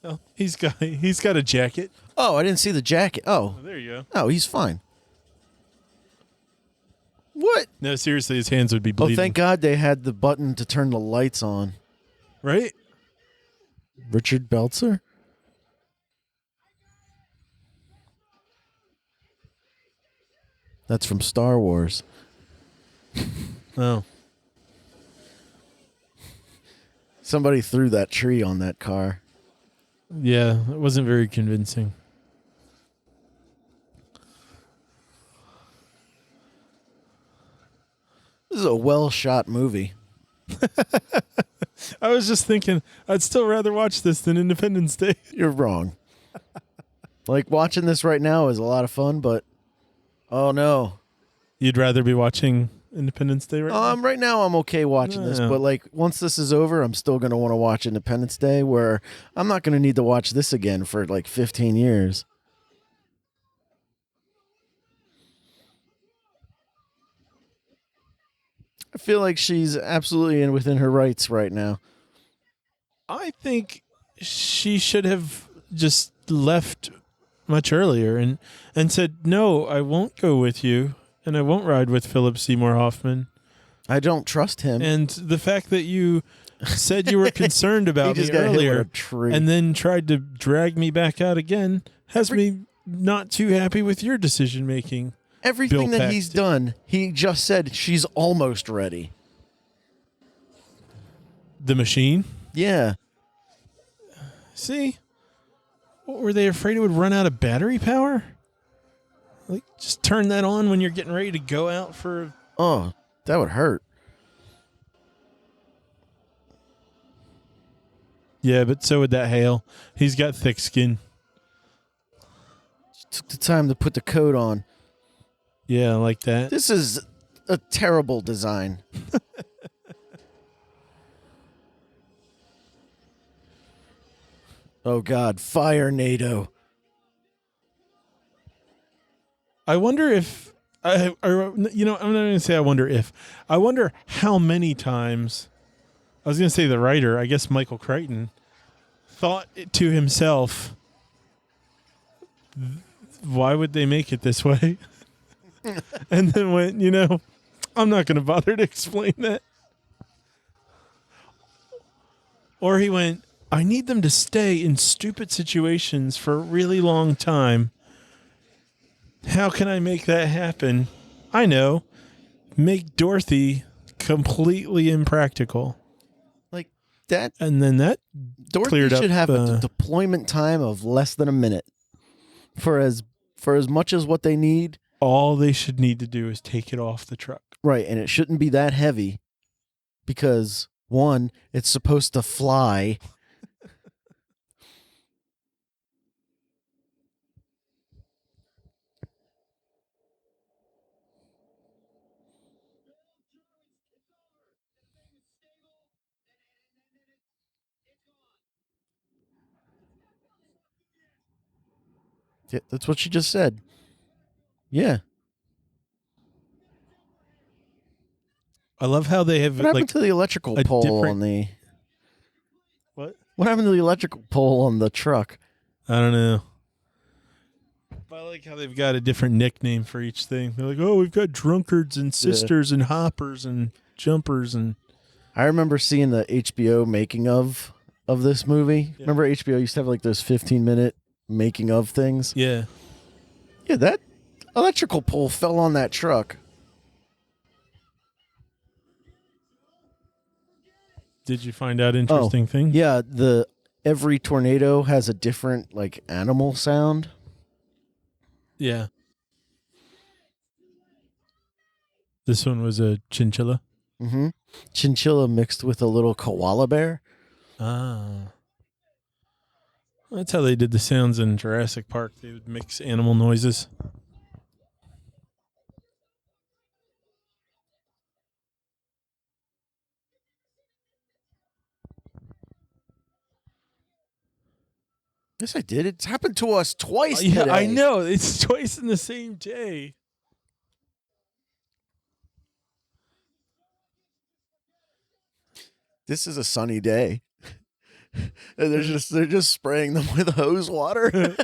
Well, he's got a jacket. Oh, I didn't see the jacket. Oh. There you go. Oh, he's fine. What? No, seriously, his hands would be bleeding. Oh, thank God they had the button to turn the lights on. Right? Richard Belzer? That's from Star Wars. Oh. Somebody threw that tree on that car. Yeah, it wasn't very convincing. This is a well-shot movie. I was just thinking, I'd still rather watch this than Independence Day. You're wrong. Like, watching this right now is a lot of fun, but oh no. You'd rather be watching Independence Day right now? Right now I'm okay watching this, but like once this is over, I'm still going to want to watch Independence Day, where I'm not going to need to watch this again for like 15 years. I feel like she's absolutely within her rights right now. I think she should have just left much earlier and said, no, I won't go with you, and I won't ride with Philip Seymour Hoffman. I don't trust him. And the fact that you said you were concerned about me earlier and then tried to drag me back out again has me not too happy with your decision making. Everything that he's done, he just said she's almost ready. The machine? Yeah. See? What, were they afraid it would run out of battery power? Like, just turn that on when you're getting ready to go out for... Oh, that would hurt. Yeah, but so would that hail. He's got thick skin. Took the time to put the coat on. Yeah, like that. This is a terrible design. Oh, God. Fire NATO. I wonder if... I'm not going to say I wonder if. I wonder how many times... I was going to say the writer, I guess Michael Crichton, thought to himself, why would they make it this way? And then went, I'm not going to bother to explain that. Or he went, I need them to stay in stupid situations for a really long time. How can I make that happen? I know. Make Dorothy completely impractical. Like that. And then that Dorothy cleared up. Should have a deployment time of less than a minute. For as much as what they need. All they should need to do is take it off the truck. Right, and it shouldn't be that heavy because, one, it's supposed to fly. Yeah, that's what she just said. Yeah. I love how they have. What happened to the electrical pole on the? What? What happened to the electrical pole on the truck? I don't know. But I like how they've got a different nickname for each thing. They're like, oh, we've got drunkards and sisters and hoppers and jumpers and. I remember seeing the HBO making of this movie. Yeah. Remember HBO used to have like those 15-minute making of things? Yeah. Yeah, that electrical pole fell on that truck. Did you find out interesting things? Yeah, every tornado has a different like animal sound. Yeah. This one was a chinchilla. Mm-hmm. Chinchilla mixed with a little koala bear. Ah. That's how they did the sounds in Jurassic Park. They would mix animal noises. Yes, I did. It's happened to us twice today. Yeah, I know. It's twice in the same day. This is a sunny day. And they're just spraying them with hose water.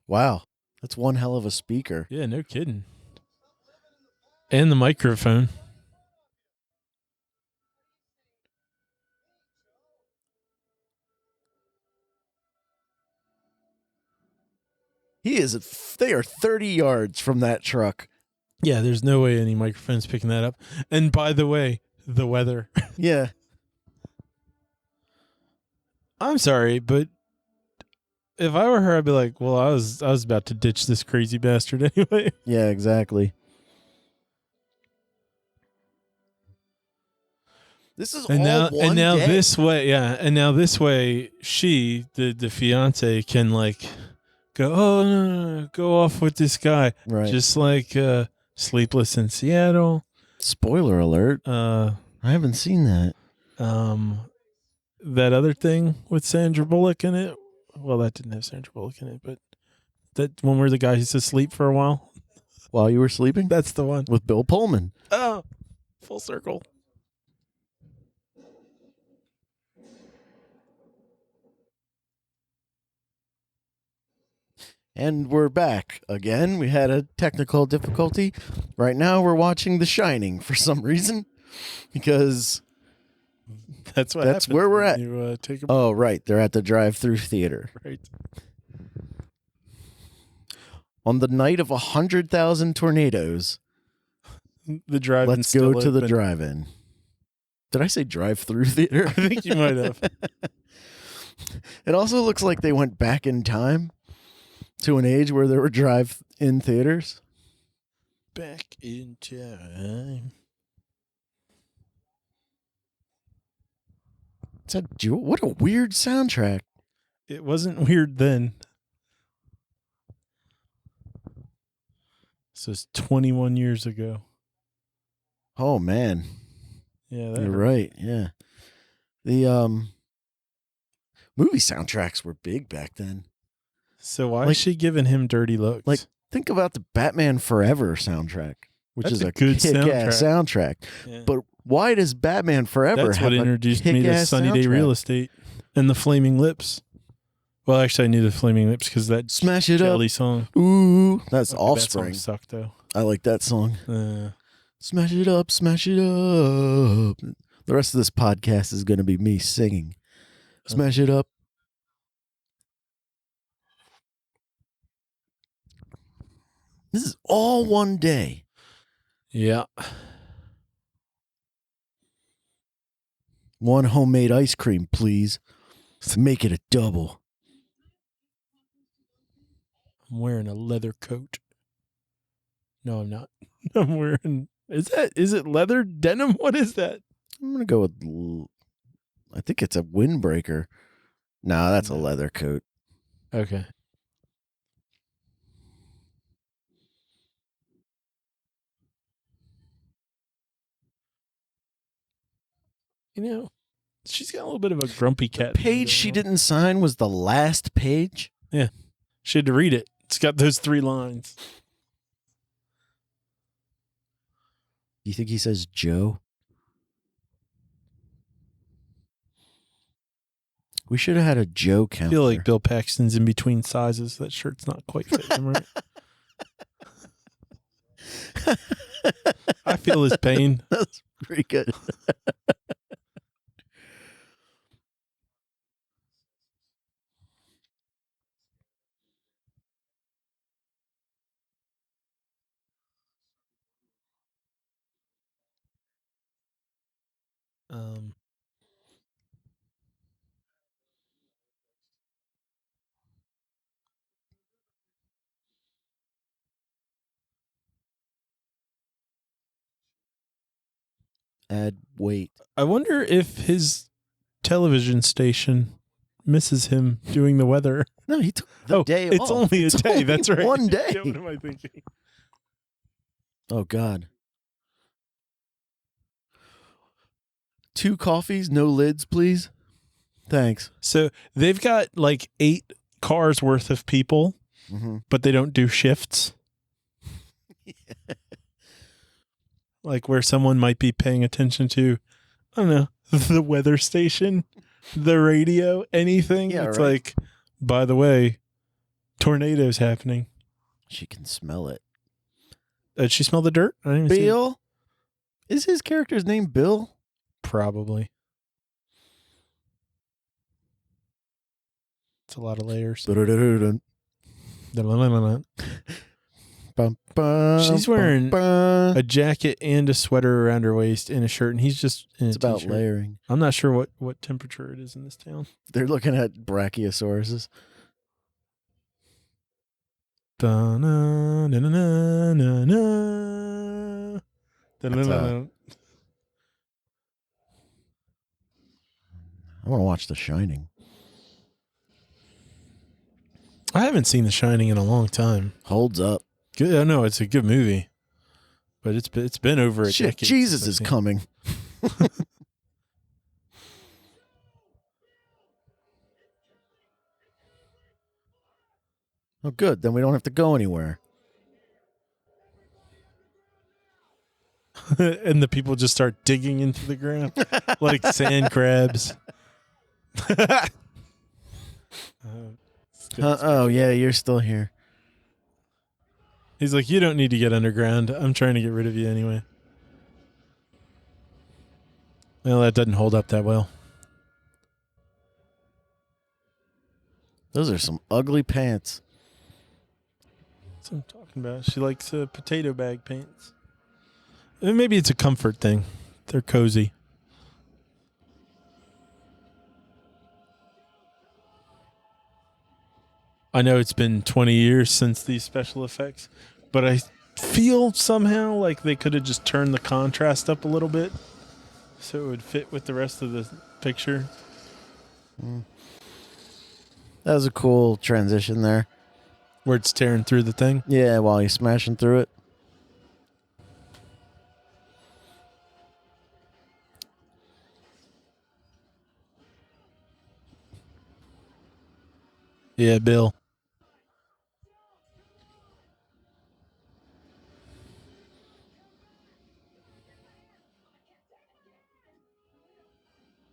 Wow. That's one hell of a speaker. Yeah, no kidding. And the microphone. They are 30 yards from that truck. Yeah, there's no way any microphone's picking that up. And by the way, the weather. Yeah. I'm sorry, but if I were her, I'd be like, well, I was about to ditch this crazy bastard anyway. Yeah, exactly. This is And all now, one and now day. this way, and now this way, she, the fiance, can like go, oh no, go off with this guy, Right. just like Sleepless in Seattle. Spoiler alert. I haven't seen that. That other thing with Sandra Bullock in it. Well, that didn't have Sandra Bullock in it, but that one where the guy's asleep for a while. While you were sleeping? That's the one. With Bill Pullman. Oh, full circle. And we're back again. We had a technical difficulty. Right now we're watching The Shining for some reason. Because that's where we're at. You, take a oh, right. They're at the drive-through theater. Right. On the night of 100,000 tornadoes, the drive-in. Let's go to the drive-in. Did I say drive-through theater? I think you might have. It also looks like they went back in time to an age where there were drive-in theaters. Back in time. What a weird soundtrack. It wasn't weird then. This was 21 years ago. Oh, man. Yeah, You're right. Yeah. The movie soundtracks were big back then. So why is she giving him dirty looks? Like, think about the Batman Forever soundtrack, which That's is a a good kick-ass soundtrack. Yeah. But why does Batman Forever That's have what a introduced me to kick-ass Sunny Day soundtrack? Real Estate and the Flaming Lips. Well, actually, I knew the Flaming Lips because that Smash It Jelly Up. song. Ooh, that's Okay, Offspring. That song sucked, though. I like that song. Smash it up, smash it up. The rest of this podcast is going to be me singing. Smash it up. This is all one day. Yeah. One homemade ice cream, please. Make it a double. I'm wearing a leather coat. No, I'm not. I'm wearing... Is it leather denim? What is that? I'm going to go with... I think it's a windbreaker. Nah, that's a leather coat. Okay. You know, she's got a little bit of a grumpy cat. The page she didn't sign was the last page? Yeah. She had to read it. It's got those 3 lines. Do you think he says Joe? We should have had a Joe counter. I feel like Bill Paxton's in between sizes. That shirt's not quite fitting him right. I feel his pain. That's pretty good. Add weight. I wonder if his television station misses him doing the weather. No, he took the day off. It's only a day. That's right. One day. Yeah, what am I thinking? Oh, God. 2 coffees, no lids, please. Thanks. So they've got like 8 cars worth of people, but they don't do shifts. Like where someone might be paying attention to, I don't know, the weather station, the radio, anything. Yeah, it's right. like, by the way, tornadoes happening. She can smell it. Did she smell the dirt? I didn't even see it. Bill? Is his character's name Bill? Probably. It's a lot of layers. She's wearing a jacket and a sweater around her waist and a shirt, and he's just in It's a about t-shirt. layering. I'm not sure what temperature it is in this town. They're looking at brachiosauruses. I want to watch The Shining. I haven't seen The Shining in a long time. Holds up. Good. I know it's a good movie, but it's been over a Shit, decade. Jesus is coming. Oh, good. Then we don't have to go anywhere. And the people just start digging into the ground like sand crabs. Oh, yeah, you're still here. He's like, you don't need to get underground. I'm trying to get rid of you anyway. Well, that doesn't hold up that well. Those are some ugly pants. That's what I'm talking about. She likes potato bag pants. And maybe it's a comfort thing. They're cozy. I know it's been 20 years since these special effects, but I feel somehow like they could have just turned the contrast up a little bit so it would fit with the rest of the picture. That was a cool transition there. Where it's tearing through the thing? Yeah, while he's smashing through it. Yeah, Bill.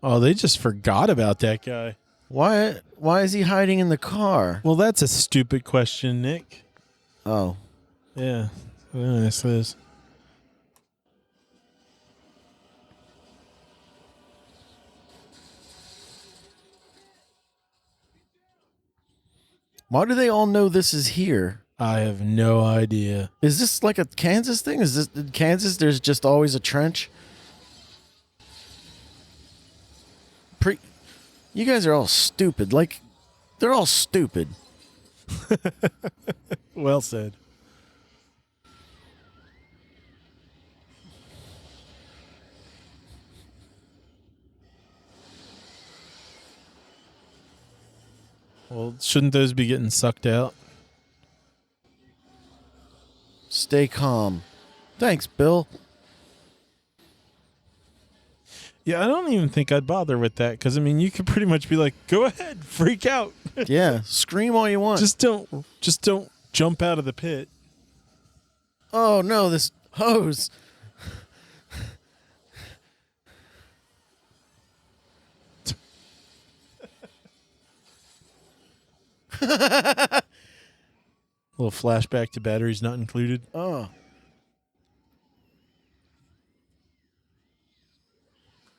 Oh, they just forgot about that guy. Why is he hiding in the car? Well, that's a stupid question, Nick. Oh. Yeah. Yes, it is. Why do they all know this is here? I have no idea. Is this like a Kansas thing? Is this in Kansas? There's just always a trench. You guys are all stupid. Like, they're all stupid. Well said. Well, shouldn't those be getting sucked out? Stay calm. Thanks, Bill. Yeah, I don't even think I'd bother with that because, I mean, you could pretty much be like, go ahead, freak out. Yeah, scream all you want. Just don't jump out of the pit. Oh, no, this hose. Little flashback to batteries not included. Oh.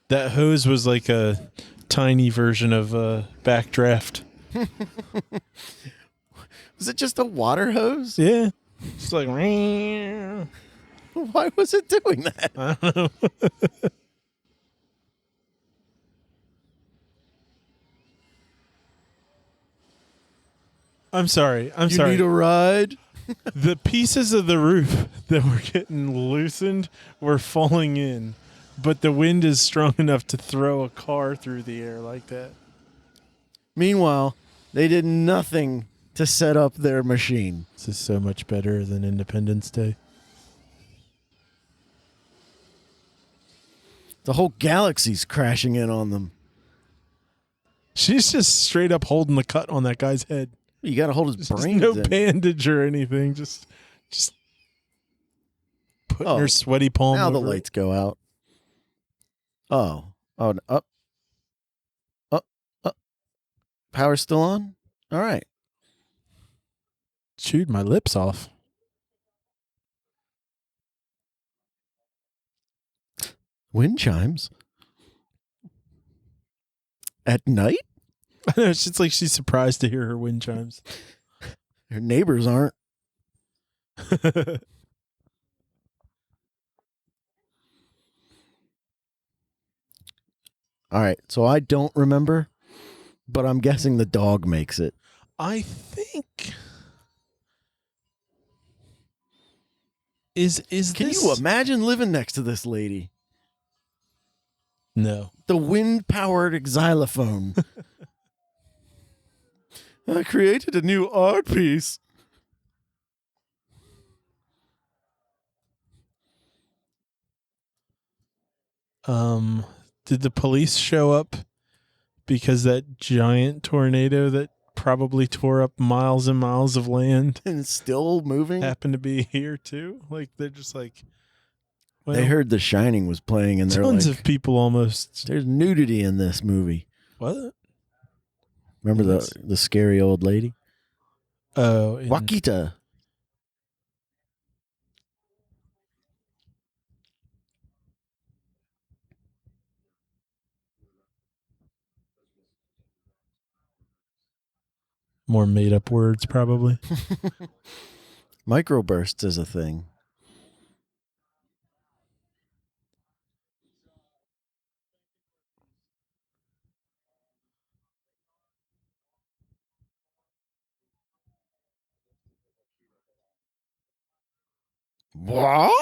That hose was like a tiny version of Backdraft. Was it just a water hose? Yeah. It's like, why was it doing that? I don't know. I'm sorry. You need a ride? The pieces of the roof that were getting loosened were falling in, but the wind is strong enough to throw a car through the air like that. Meanwhile, they did nothing to set up their machine. This is so much better than Independence Day. The whole galaxy's crashing in on them. She's just straight up holding the cut on that guy's head. You got to hold his brains no in. bandage or anything. Just putting her sweaty palm Now the over lights go out. Oh, up. Power's still on? All right. Chewed my lips off. Wind chimes? At night? It's just like she's surprised to hear her wind chimes. Her neighbors aren't. All right, so I don't remember, but I'm guessing the dog makes it. I think is Can this... you imagine living next to this lady? No. The wind-powered xylophone. I created a new art piece. Did the police show up because that giant tornado that probably tore up miles and miles of land And it's still moving? happened to be here too? Like, they're just like... Well, They heard The Shining was playing and they're tons like, of people almost... there's nudity in this movie. What? Remember the scary old lady? Oh. Wakita. More made-up words, probably. Microbursts is a thing. What?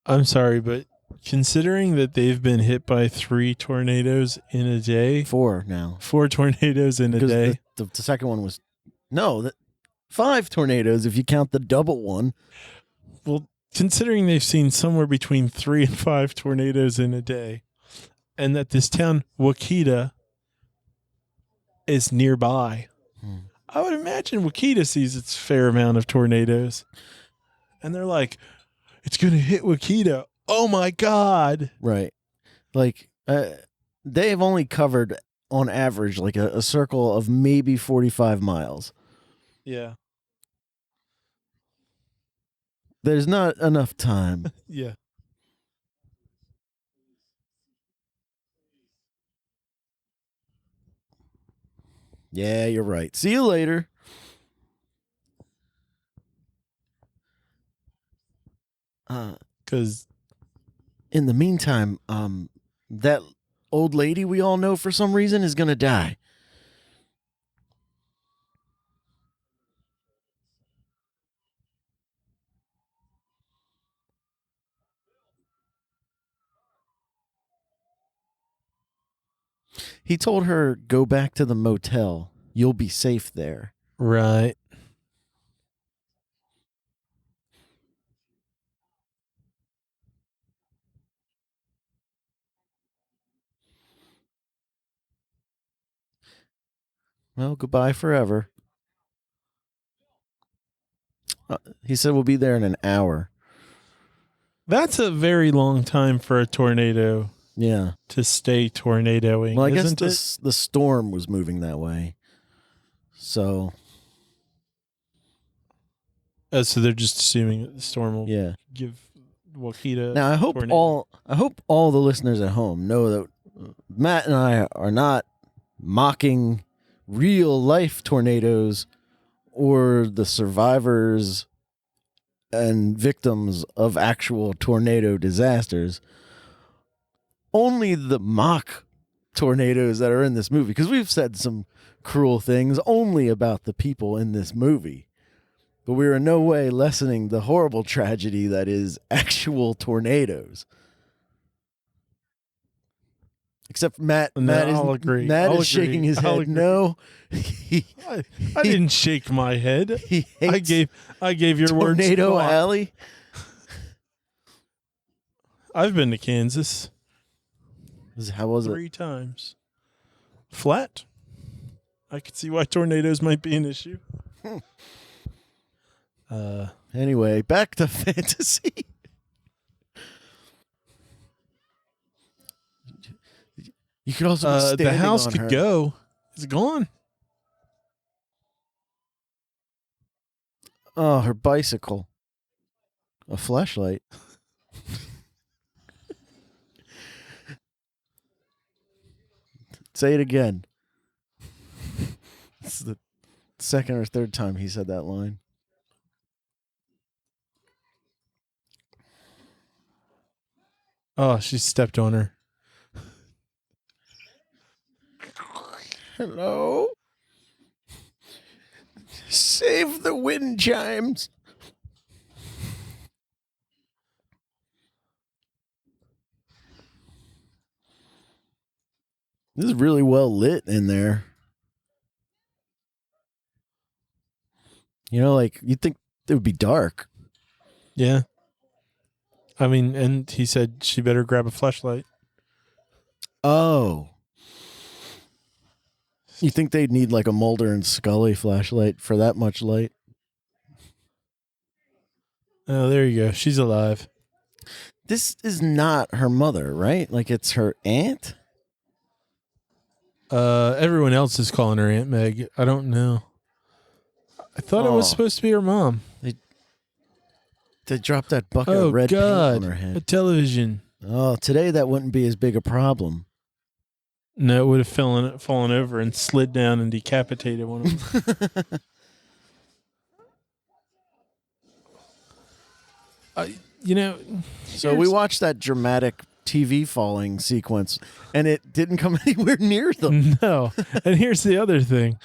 I'm sorry, but considering that they've been hit by 3 tornadoes in a day... 4 now. 4 tornadoes in a day. The second one was... No, 5 tornadoes if you count the double one. Well, considering they've seen somewhere between 3 and 5 tornadoes in a day, and that this town, Wakita, is nearby, I would imagine Wakita sees its fair amount of tornadoes. And they're like, it's going to hit Wakita. Oh, my God. Right. Like, they've only covered, on average, like a circle of maybe 45 miles. Yeah. There's not enough time. Yeah. Yeah, you're right. See you later. Because in the meantime, that old lady we all know for some reason is going to die. He told her, go back to the motel. You'll be safe there. Right. Well, goodbye forever. He said we'll be there in an hour. That's a very long time for a tornado. Yeah. To stay tornadoing. Well, I guess the storm was moving that way. So. So they're just assuming that the storm will give Wakita. Now I hope all the listeners at home know that Matt and I are not mocking real life tornadoes or the survivors and victims of actual tornado disasters. Only the mock tornadoes that are in this movie, because we've said some cruel things only about the people in this movie. But we are in no way lessening the horrible tragedy that is actual tornadoes. Except Matt. I'll agree. Matt I'll is shaking his I'll head. agree. No, I didn't shake my head. He hates I gave your words Tornado thought. Alley. I've been to Kansas. How was 3 times. Flat. I could see why tornadoes might be an issue. Anyway, back to fantasy. You could also be standing the house on could her. go. It's gone. Oh, her bicycle. A flashlight. Say it again. It's the second or third time he said that line. Oh, she stepped on her. Hello? Save the wind chimes. This is really well lit in there. You know, like, you'd think it would be dark. Yeah. I mean, and he said she better grab a flashlight. Oh. You think they'd need like a Mulder and Scully flashlight for that much light? Oh, there you go. She's alive. This is not her mother, right? Like, it's her aunt? Everyone else is calling her Aunt Meg. I don't know. I thought it was supposed to be her mom. They dropped that bucket of red paint on her head. A television. Oh, today that wouldn't be as big a problem. No, it would have fallen over and slid down and decapitated one of them. So we watched that dramatic TV falling sequence, and it didn't come anywhere near them. No. And here's the other thing.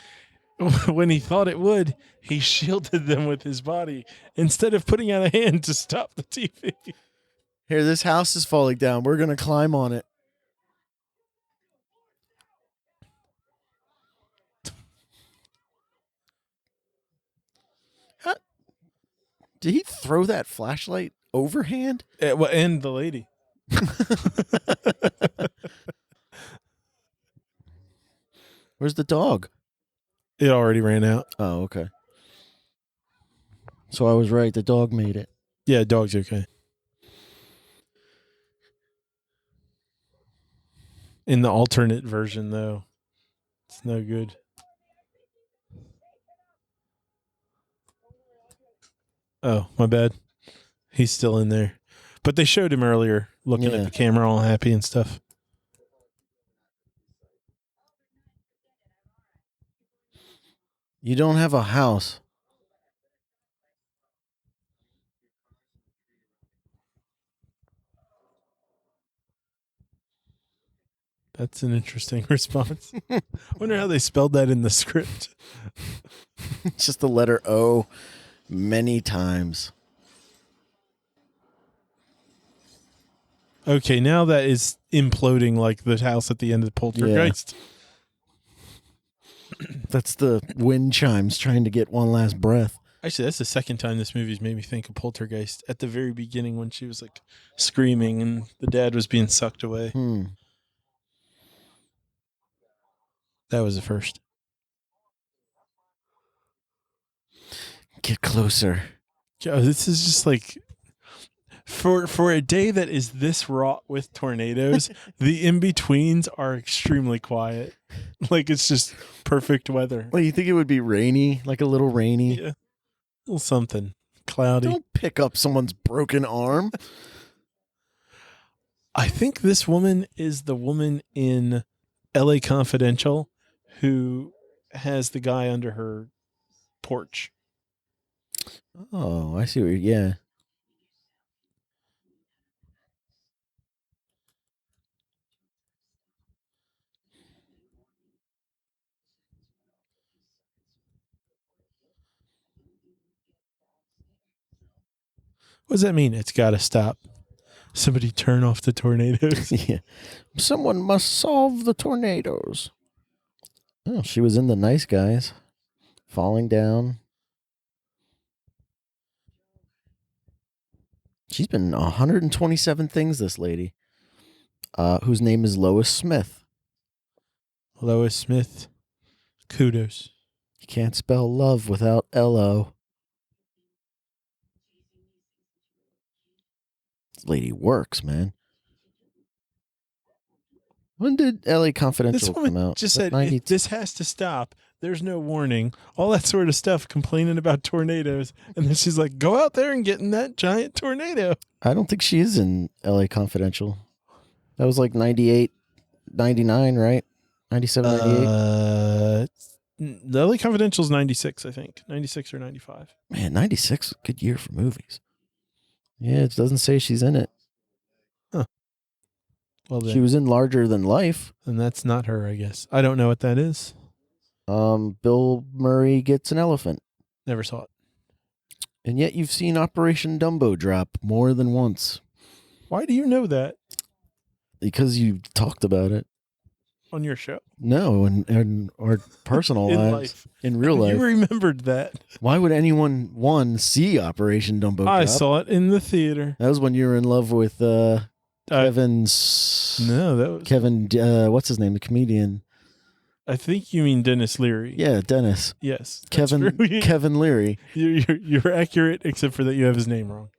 When he thought it would, he shielded them with his body instead of putting out a hand to stop the TV. Here, this house is falling down. We're going to climb on it. Did he throw that flashlight overhand? And the lady. Where's the dog? It already ran out. Oh, okay. So I was right. The dog made it. Yeah, dog's okay. In the alternate version, though, it's no good. Oh, my bad. He's still in there. But they showed him earlier looking at the camera all happy and stuff. You don't have a house. That's an interesting response. Wonder how they spelled that in the script. It's just the letter O many times. Okay, now that is imploding like the house at the end of the Poltergeist. Yeah. That's the wind chimes trying to get one last breath. Actually, that's the second time this movie's made me think of Poltergeist. At the very beginning when she was like screaming and the dad was being sucked away. That was the first. Get closer. Yeah, this is just like for a day that is this wrought with tornadoes, the in-betweens are extremely quiet. Like it's just perfect weather. Well, you think it would be rainy, like a little rainy? Yeah. A little something. Cloudy. Don't pick up someone's broken arm. I think this woman is the woman in LA Confidential who has the guy under her porch. Oh, I see what yeah. What does that mean? It's got to stop. Somebody turn off the tornadoes. Yeah. Someone must solve the tornadoes. Oh, she was in The Nice Guys. Falling down. She's been in 127 things, this lady. Whose name is Lois Smith. Lois Smith. Kudos. You can't spell love without L-O. This lady works, man. When did LA Confidential come out? Just said, this has to stop. There's no warning. All that sort of stuff, complaining about tornadoes. And then she's like, go out there and get in that giant tornado. I don't think she is in LA Confidential. That was like 98, 99, right? 97, 98? The LA Confidential is 96, I think. 96 or 95. Man, 96, good year for movies. Yeah, it doesn't say she's in it. Huh. Well, then, she was in Larger Than Life. And that's not her, I guess. I don't know what that is. Bill Murray gets an elephant. Never saw it. And yet you've seen Operation Dumbo Drop more than once. Why do you know that? Because you talked about it. on your show? No, in our personal In lives. life. In real life. You remembered that. Why would anyone, see Operation Dumbo I Drop? saw it in the theater. That was when you were in love with Kevin's... No, that was... Kevin, what's his name? The comedian. I think you mean Dennis Leary. Yeah, Dennis. Yes. Kevin Leary. You're accurate, except for that you have his name wrong.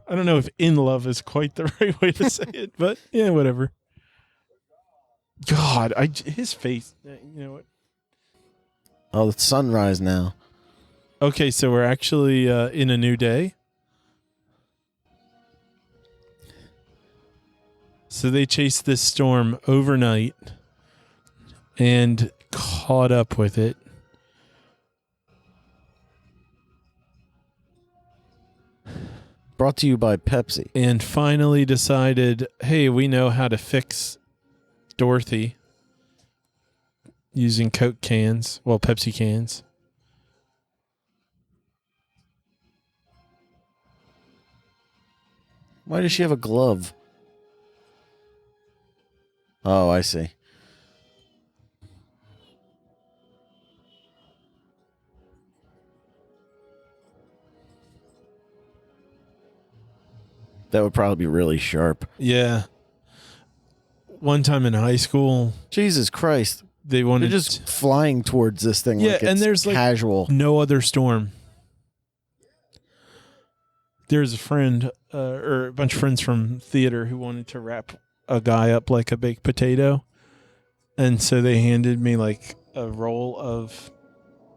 I don't know if in love is quite the right way to say it, but yeah, whatever. God, his face. You know what? Oh, it's sunrise now. Okay, so we're actually in a new day. So they chased this storm overnight and caught up with it. Brought to you by Pepsi. And finally decided, hey, we know how to fix Dorothy using Coke cans, well, Pepsi cans. Why does she have a glove? Oh, I see. That would probably be really sharp. Yeah. One time in high school, Jesus Christ. they wanted They're just flying towards this thing like it's and there's casual. no other storm. There's a friend or a bunch of friends from theater who wanted to wrap a guy up like a baked potato. And so they handed me like a roll of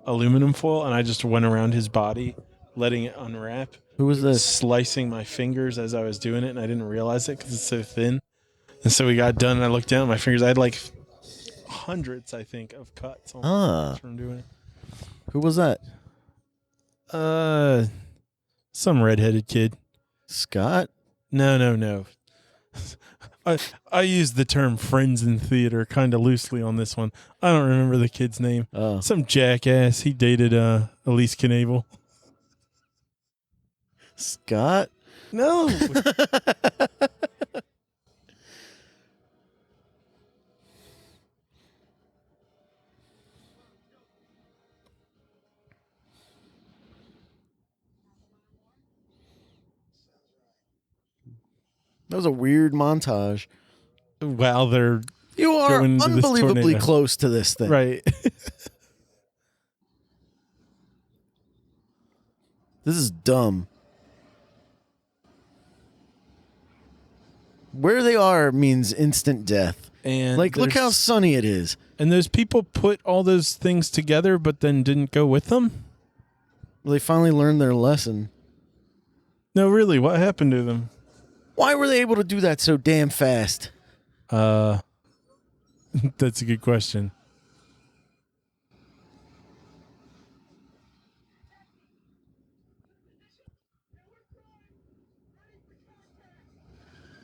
aluminum foil and I just went around his body letting it unwrap. Who was this? Slicing my fingers as I was doing it, and I didn't realize it because it's so thin. And so we got done, and I looked down at my fingers. I had like hundreds, I think, of cuts on from doing it. Who was that? Some redheaded kid. Scott? No. I used the term friends in theater kind of loosely on this one. I don't remember the kid's name. Oh. Some jackass. He dated Elise Knievel. Scott? No. That was a weird montage. Wow, You are going into this unbelievably tornado. close to this thing. right. This is dumb. Where they are means instant death. And Like, look how sunny it is. And those people put all those things together, but then didn't go with them? They finally learned their lesson. No, really, what happened to them? Why were they able to do that so damn fast? That's a good question.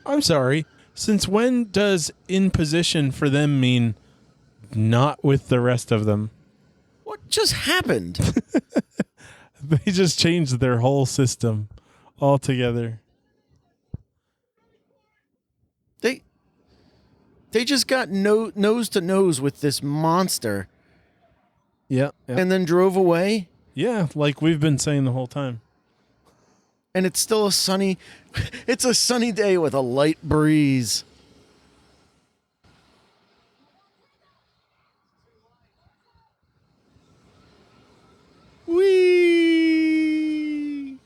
I'm sorry. Since when does in position for them mean not with the rest of them? What just happened? They just changed their whole system altogether. They just got nose to nose with this monster. Yeah. And then drove away. Yeah, like we've been saying the whole time. And it's still a sunny day with a light breeze. Whee!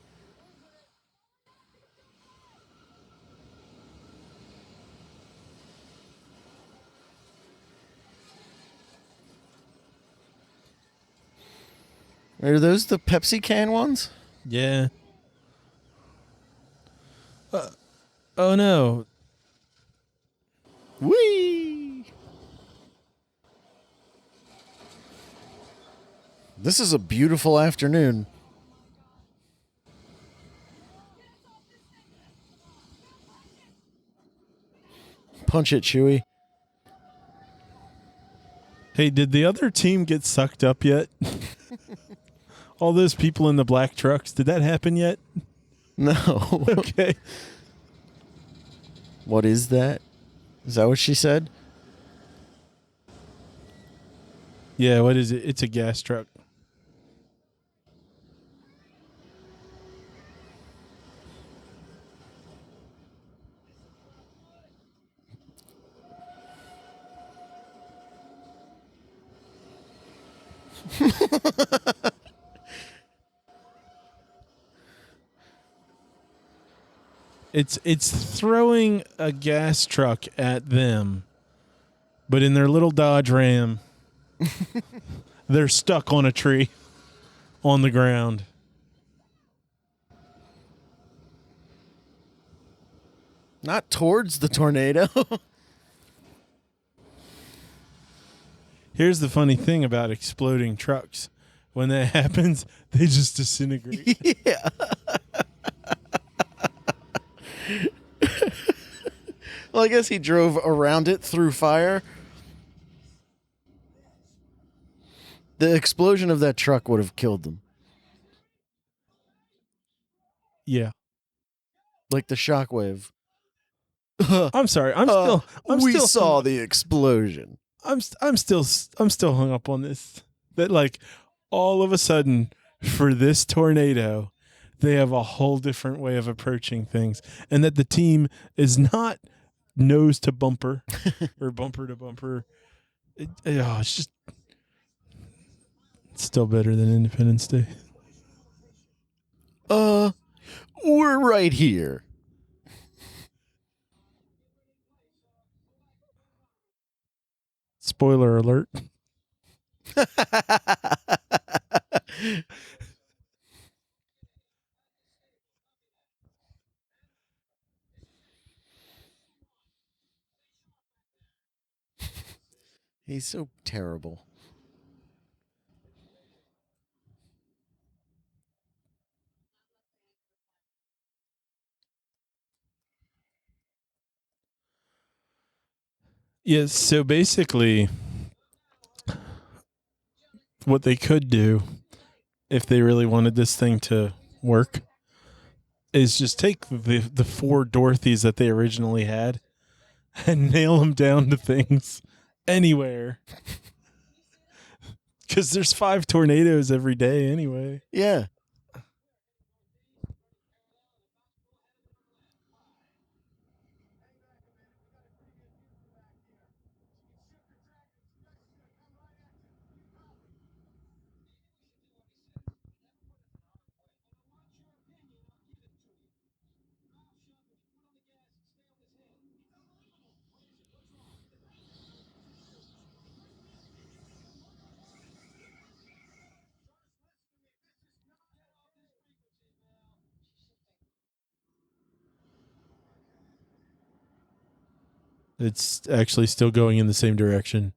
Are those the Pepsi can ones? Yeah. Oh no. Whee! This is a beautiful afternoon. Punch it, Chewie. Hey, did the other team get sucked up yet? All those people in the black trucks, did that happen yet? No. Okay. What is that? Is that what she said? Yeah, what is it? It's a gas truck. It's throwing a gas truck at them, but in their little Dodge Ram, they're stuck on a tree on the ground. Not towards the tornado. Here's the funny thing about exploding trucks. When that happens, they just disintegrate. Yeah. Well, I guess he drove around it through fire. The explosion of that truck would have killed them. Yeah. Like the shockwave. I'm sorry. We saw the explosion. I'm still hung up on this. That like all of a sudden for this tornado, they have a whole different way of approaching things, and that the team is not nose to bumper or bumper to bumper. It's still better than Independence Day. We're right here. Spoiler alert. He's so terrible. Yes, so basically what they could do if they really wanted this thing to work is just take the four Dorothys that they originally had and nail them down to things anywhere. Because there's 5 tornadoes every day anyway. Yeah. It's actually still going in the same direction.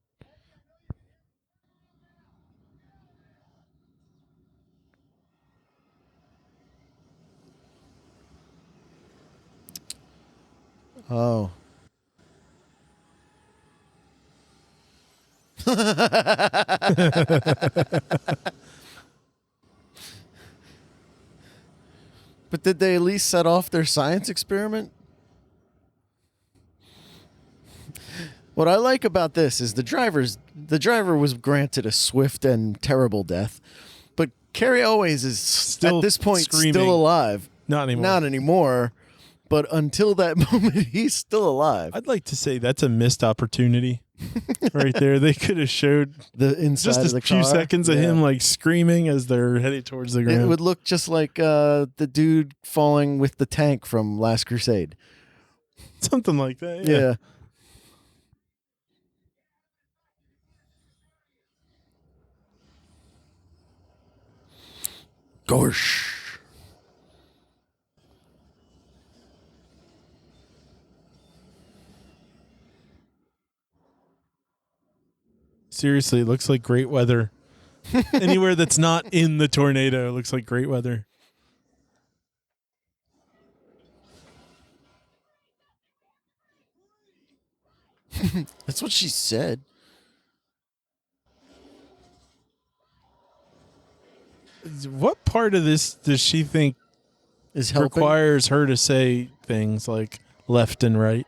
Oh. But did they at least set off their science experiment? What I like about this is the driver was granted a swift and terrible death, but Carrie always is Still at this point screaming. still alive. Not anymore. Not anymore. But until that moment, he's still alive. I'd like to say that's a missed opportunity right there. They could have showed The inside just of a the few car. seconds of Yeah. him like screaming as they're headed towards the ground. It would look just like the dude falling with the tank from Last Crusade. Something like that. Yeah. Gorsh. Seriously, it looks like great weather. Anywhere that's not in the tornado looks like great weather. That's what she said. What part of this does she think Is helping. requires her to say things like left and right?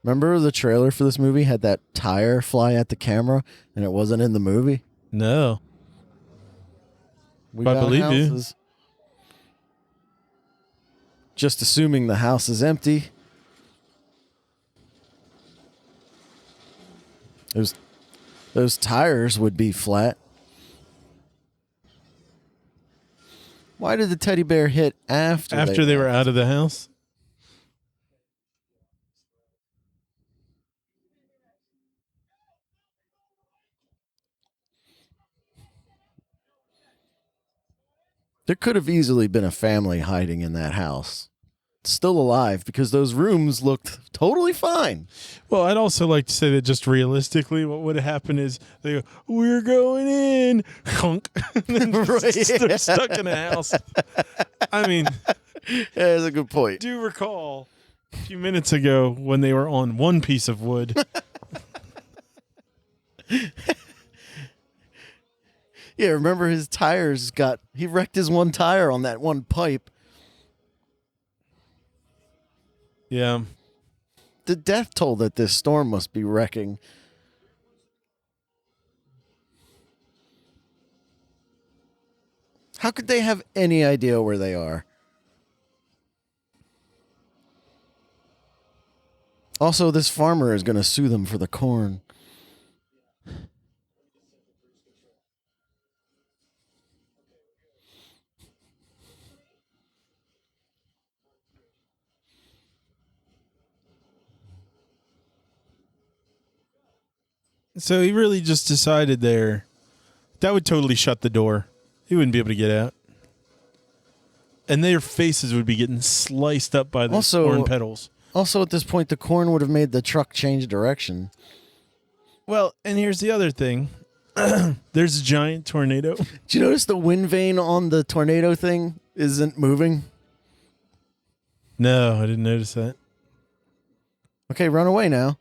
Remember the trailer for this movie had that tire fly at the camera and it wasn't in the movie? No. We I got believe you. houses. Just assuming the house is empty. Those tires would be flat. Why did the teddy bear hit after they were out of the house? There could have easily been a family hiding in that house. Still alive because those rooms looked totally fine. Well, I'd also like to say that just realistically, what would have happened is they go, "We're going in," honk, and then they're stuck in a house. I mean, yeah, that's a good point. Do recall a few minutes ago when they were on one piece of wood. Yeah, remember his tires he wrecked his one tire on that one pipe. Yeah. The death toll that this storm must be wrecking. How could they have any idea where they are? Also, this farmer is going to sue them for the corn. So he really just decided there that would totally shut the door. He wouldn't be able to get out. And their faces would be getting sliced up by the corn petals. Also, at this point, the corn would have made the truck change direction. Well, and here's the other thing. There's a giant tornado. Did you notice the wind vane on the tornado thing isn't moving? No, I didn't notice that. Okay, run away now.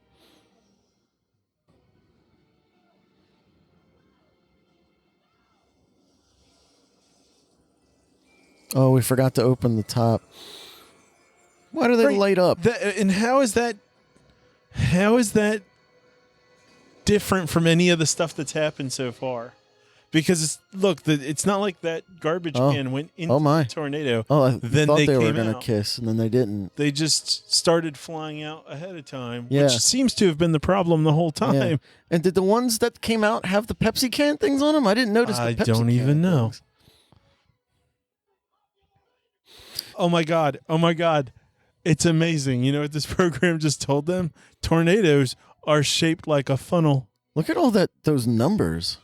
Oh, we forgot to open the top. Why do they light up? And how is that different from any of the stuff that's happened so far? Because it's not like that garbage can went into the tornado. Oh, I then thought they were going to kiss, and then they didn't. They just started flying out ahead of time, Yeah. which seems to have been the problem the whole time. Yeah. And did the ones that came out have the Pepsi can things on them? I didn't notice the Pepsi can. I don't even know. Things. Oh my God. It's amazing. You know what this program just told them? Tornadoes are shaped like a funnel. Look at all those numbers.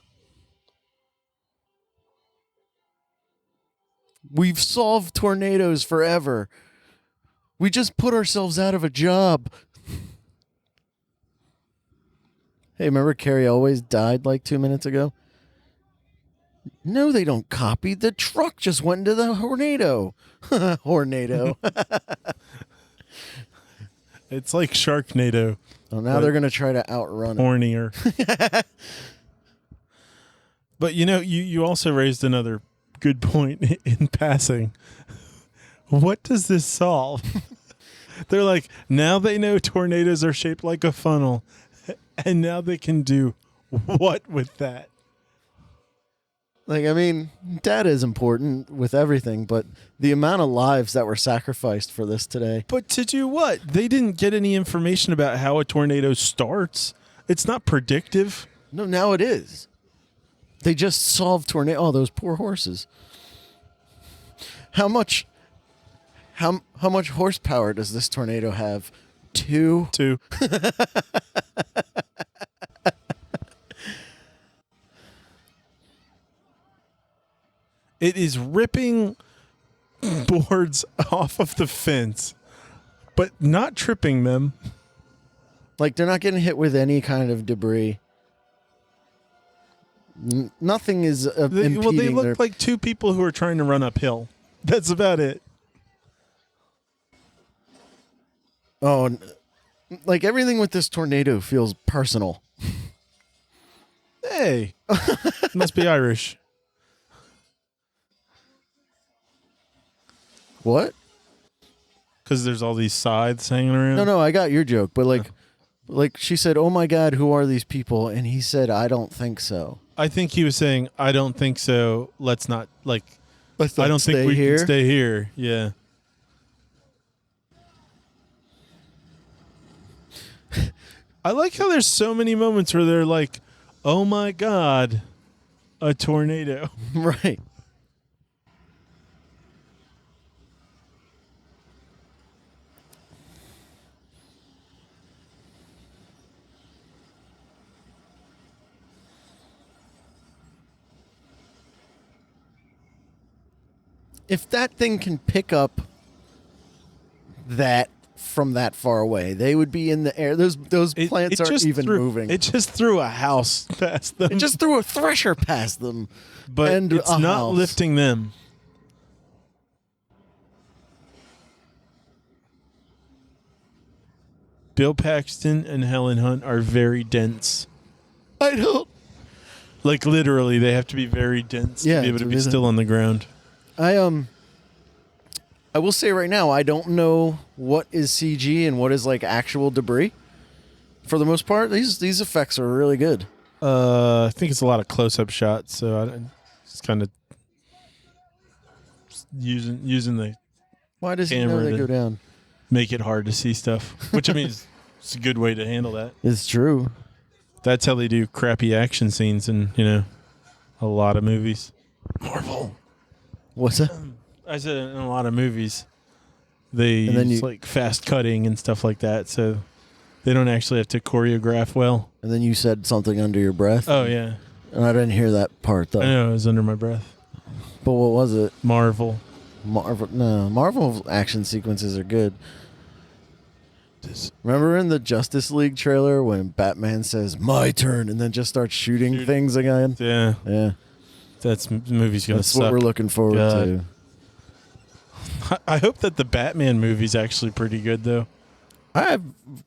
We've solved tornadoes forever. We just put ourselves out of a job. Hey, remember Carrie Always died like 2 minutes ago? No, they don't copy. The truck just went into the tornado. Hornado. It's like Sharknado. Oh, now they're going to try to outrun it. Hornier. But you also raised another good point in passing. What does this solve? They're like, now they know tornadoes are shaped like a funnel, and now they can do what with that? Like, I mean, data is important with everything, but the amount of lives that were sacrificed for this today. But to do what? They didn't get any information about how a tornado starts. It's not predictive. No, now it is. They just solved tornado. Oh, those poor horses. How much horsepower does this tornado have? 2? 2. It is ripping boards off of the fence, but not tripping them. Like, they're not getting hit with any kind of debris. Nothing is impeding. Well, they look like two people who are trying to run uphill. That's about it. Oh, like everything with this tornado feels personal. Hey, must be Irish. What? Because there's all these scythes hanging around. No, I got your joke, but like she said, "Oh my God, who are these people?" And he said, "I don't think so." I think he was saying, I don't think so. Let's not, I don't think we here. can stay here. Yeah. I like how there's so many moments where they're like, oh my God, a tornado. Right. If that thing can pick up that from that far away, they would be in the air. Those plants aren't even moving. It just threw a house past them. It just threw a thresher past them. But and it's not house. lifting them. Bill Paxton and Helen Hunt are very dense. I don't. Like literally, they have to be very dense to be able to be still on the ground. I will say right now, I don't know what is CG and what is like actual debris. For the most part, these effects are really good. I think it's a lot of close-up shots, so I just kind of using the Why does he know they go down? Make it hard to see stuff, which I mean it's a good way to handle that. It's true. That's how they do crappy action scenes in a lot of movies. Marvel. What's that? I said in a lot of movies, they use like fast cutting and stuff like that, so they don't actually have to choreograph well. And then you said something under your breath. Oh, yeah. And I didn't hear that part, though. I know, it was under my breath. But what was it? Marvel. No, Marvel action sequences are good. Remember in the Justice League trailer when Batman says, "My turn," and then just starts shooting things again? Yeah. Yeah. The movie's going to suck. That's what we're looking forward to. I hope that the Batman movie's actually pretty good, though. I have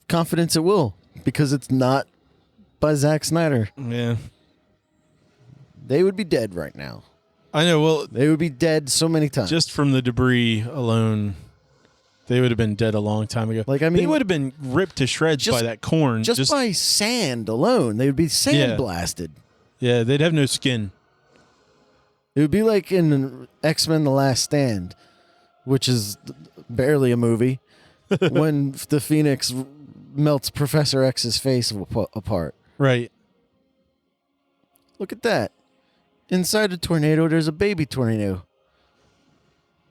confidence it will, because it's not by Zack Snyder. Yeah. They would be dead right now. I know, well... They would be dead so many times. Just from the debris alone, they would have been dead a long time ago. They would have been ripped to shreds by that corn. Just by sand alone. They would be sandblasted. Yeah, they'd have no skin. It would be like in X-Men The Last Stand, which is barely a movie, when the Phoenix melts Professor X's face apart. Right. Look at that. Inside a tornado, there's a baby tornado.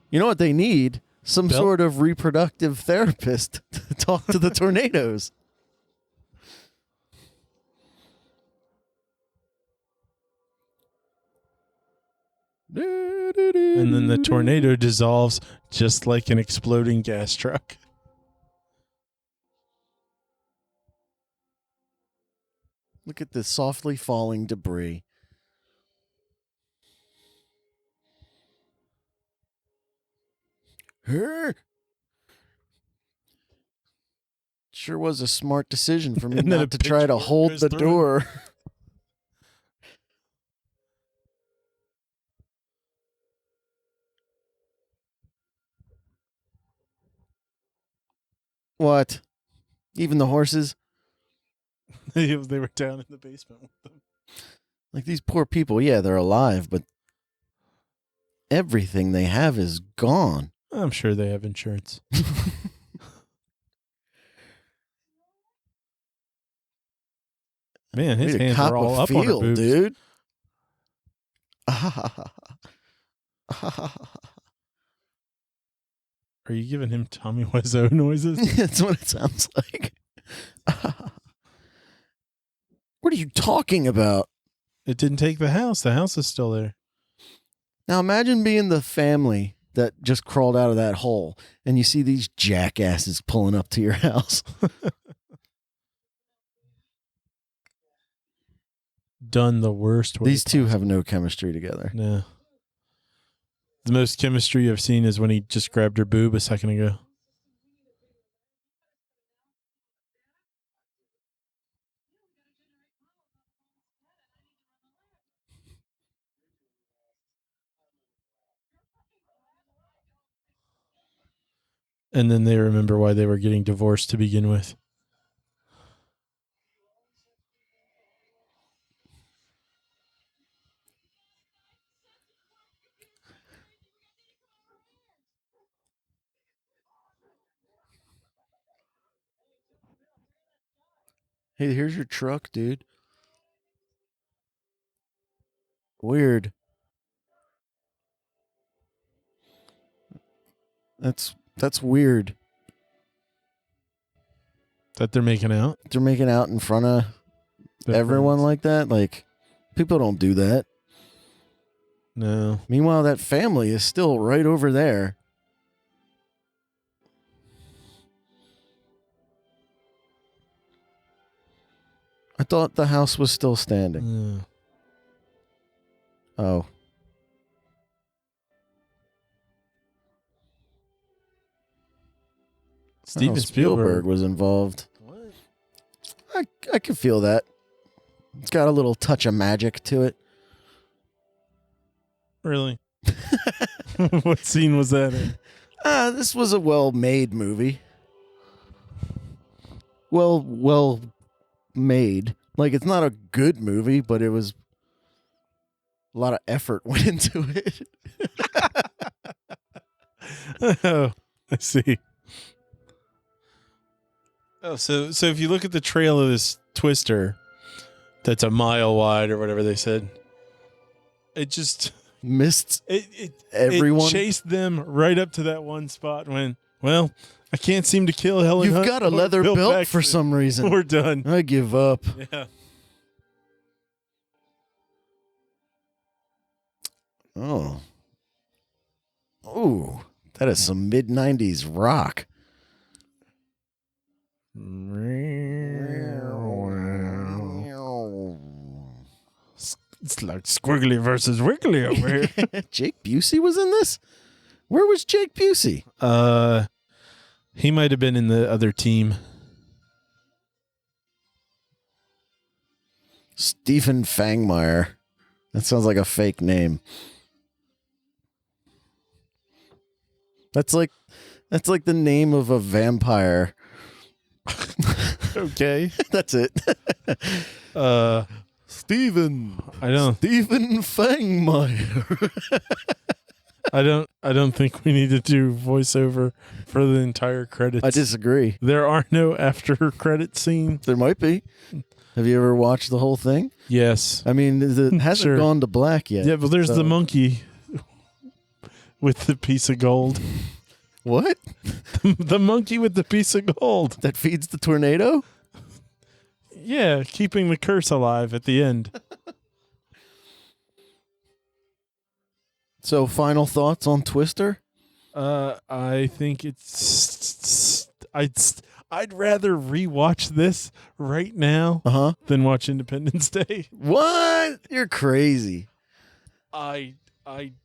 You know what they need? Some sort of reproductive therapist to talk to the tornadoes. And then the tornado dissolves just like an exploding gas truck. Look at this softly falling debris. Sure was a smart decision for me not to try to hold the door. What? Even the horses? They were down in the basement with them. Like these poor people, yeah, they're alive, but everything they have is gone. I'm sure they have insurance. Man, his hands are all up on her boobs. Dude. Are you giving him Tommy Wiseau noises? That's what it sounds like. What are you talking about? It didn't take the house. The house is still there. Now imagine being the family that just crawled out of that hole and you see these jackasses pulling up to your house. Done the worst way. These two have no chemistry together. No. The most chemistry I've seen is when he just grabbed her boob a second ago. And then they remember why they were getting divorced to begin with. Hey, here's your truck, dude. Weird. That's weird. That they're making out? They're making out in front of everyone like that? Like, people don't do that. No. Meanwhile, that family is still right over there. I thought the house was still standing. Oh. Steven Spielberg was involved. What? I can feel that. It's got a little touch of magic to it. Really? What scene was that in? This was a well-made movie. Well made. Like, it's not a good movie, but it was a lot of effort went into it. Oh, I see. Oh, so if you look at the trail of this twister that's a mile wide or whatever they said, it just missed everyone. It chased them right up to that one spot when, well, I can't seem to kill Helen You've Hunt got a leather Bill belt Paxton. for some reason. We're done. I give up. Yeah. Oh. Ooh, that is some mid-90s rock. It's like Squiggly versus Wiggly over here. Jake Busey was in this? Where was Jake Busey? He might have been in the other team. Stephen Fangmeyer. That sounds like a fake name. That's like the name of a vampire. Okay. That's it. Stephen Fangmeyer. I don't think we need to do voiceover for the entire credits. I disagree. There are no after credit scenes. There might be. Have you ever watched the whole thing? Yes. I mean, it hasn't gone to black yet. Yeah, but there's the monkey with the piece of gold. What? The monkey with the piece of gold. That feeds the tornado? Yeah, keeping the curse alive at the end. So, final thoughts on Twister? I think I'd rather rewatch this right now than watch Independence Day. What? You're crazy. I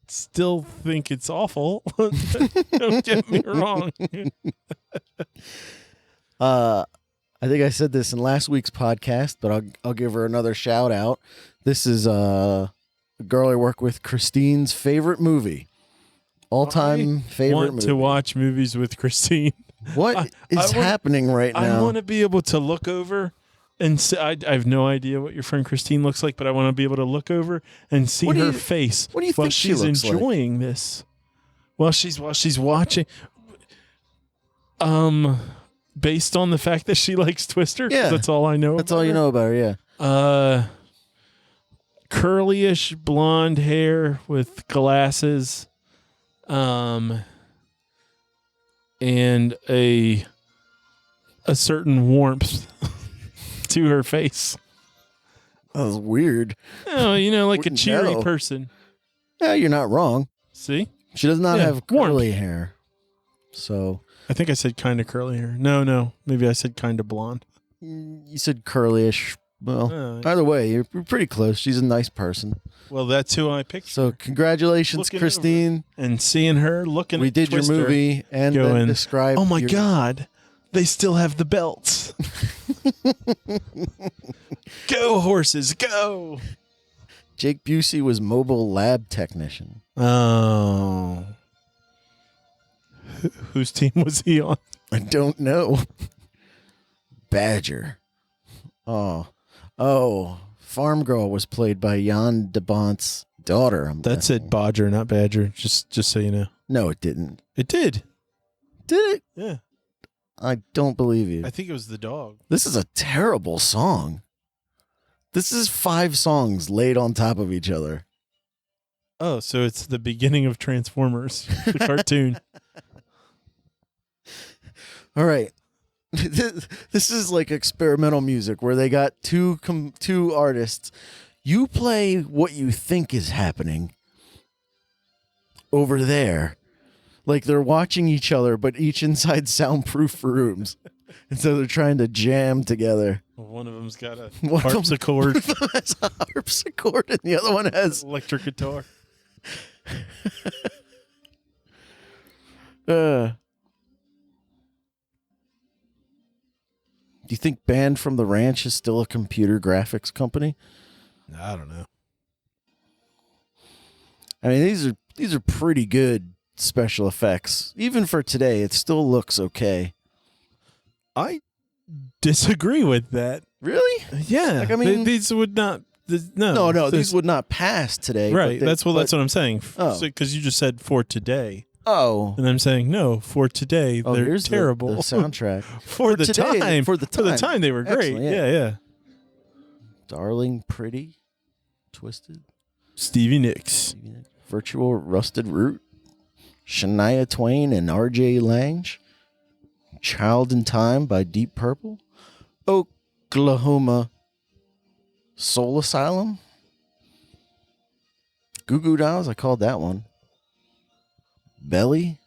still think it's awful. Don't get me wrong. I think I said this in last week's podcast, but I'll give her another shout out. This is a girl I work with, Christine's favorite movie. All-time favorite movie. I want to watch movies with Christine. What is happening right now? I want to be able to look over and see, I have no idea what your friend Christine looks like, but I want to be able to look over and see her face. What do you think she's she looks enjoying this? While she's watching. Based on the fact that she likes Twister, yeah, that's all I know. That's all you know about her. Yeah. Curlyish blonde hair with glasses, and a certain warmth to her face. That was weird. Oh, like a cheery person. Yeah, you're not wrong. See? She does not have curly hair. So I think I said kind of curly hair. No. Maybe I said kind of blonde. You said curlyish. Well, either way, you're pretty close. She's a nice person. Well, that's who I picked. So congratulations, Christine. And seeing her looking we at did Twister, your movie and then described. Oh my God, they still have the belts. Go horses, go. Jake Busey was mobile lab technician. Oh. Whose team was he on? I don't know. Badger. Oh. Farm Girl was played by Jan de Bont's daughter. That said Bodger, not Badger. Just so you know. No, it didn't. It did. Did it? Yeah. I don't believe you. I think it was the dog. This is a terrible song. This is 5 songs laid on top of each other. Oh, so it's the beginning of Transformers, the cartoon. All right. This is like experimental music where they got two artists. You play what you think is happening over there. Like they're watching each other, but each inside soundproof rooms. And so they're trying to jam together. One of them's got a One harpsichord. of them has a harpsichord, and the other one has Electric guitar. Do you think Band from the Ranch is still a computer graphics company? I don't know. I mean, these are pretty good special effects. Even for today, it still looks okay. I disagree with that. Really? Yeah. Like, I mean, these would not. No. These would not pass today. Right. That's what I'm saying. Oh. Because you just said for today. Oh. And I'm saying no. For today, they're here's terrible. The soundtrack for the today, time. For the time, they were great. Excellent, Yeah. Darling, Pretty, Twisted, Stevie Nicks, Virtual Rusted Root, Shania Twain and R.J. Lange, Child in Time by Deep Purple, Oklahoma Soul Asylum, Goo Goo Dolls, I called that one, Belly,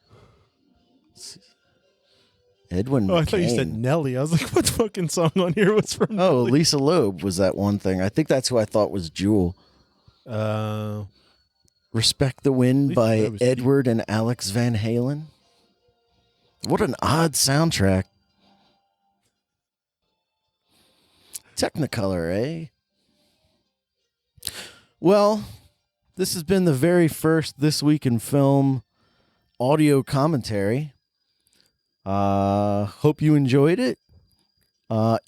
Edwin McCain. I thought you said Nelly. I was like, what fucking song on here was from Nelly? Lisa Loeb was that one thing. I think that's who I thought was Jewel. Respect the Wind by Edward and Alex Van Halen. What an odd soundtrack. Technicolor, eh? Well, this has been the very first This Week in Film audio commentary. Hope you enjoyed it.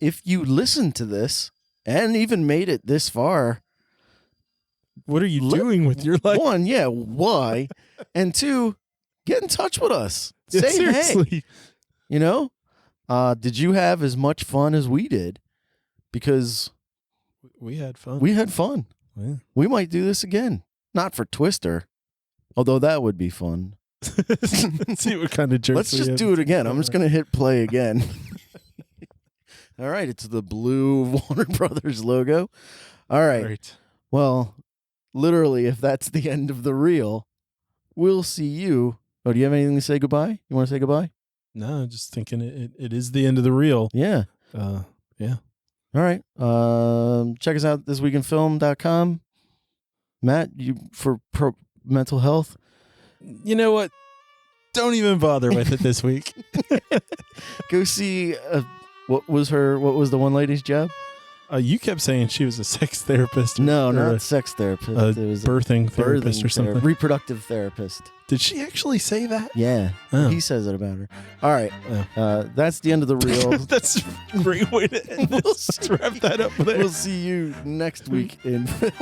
If you listened to this and even made it this far, what are you doing with your life? 1, why? And 2, get in touch with us. Yeah, Say seriously. hey. Did you have as much fun as we did? Because we had fun. We had fun. Yeah. We might do this again. Not for Twister, although that would be fun. See what kind of jokes. Let's just do it again. I'm just going to hit play again. All right. It's the blue Warner Brothers logo. All right. Well, literally, if that's the end of the reel, we'll see you. Oh, do you have anything to say goodbye? You want to say goodbye? No, just thinking it is the end of the reel. Yeah. Yeah. All right. Check us out, thisweekinfilm.com. Matt, you for mental health? You know what? Don't even bother with it this week. Go see what was the one lady's job? You kept saying she was a sex therapist. No, not sex therapist. It was birthing therapist or something. Reproductive therapist. Did she actually say that? Yeah. Oh. He says it about her. All right. That's the end of the reel. That's a great way to end this. Let's wrap that up there. We'll see you next week in film.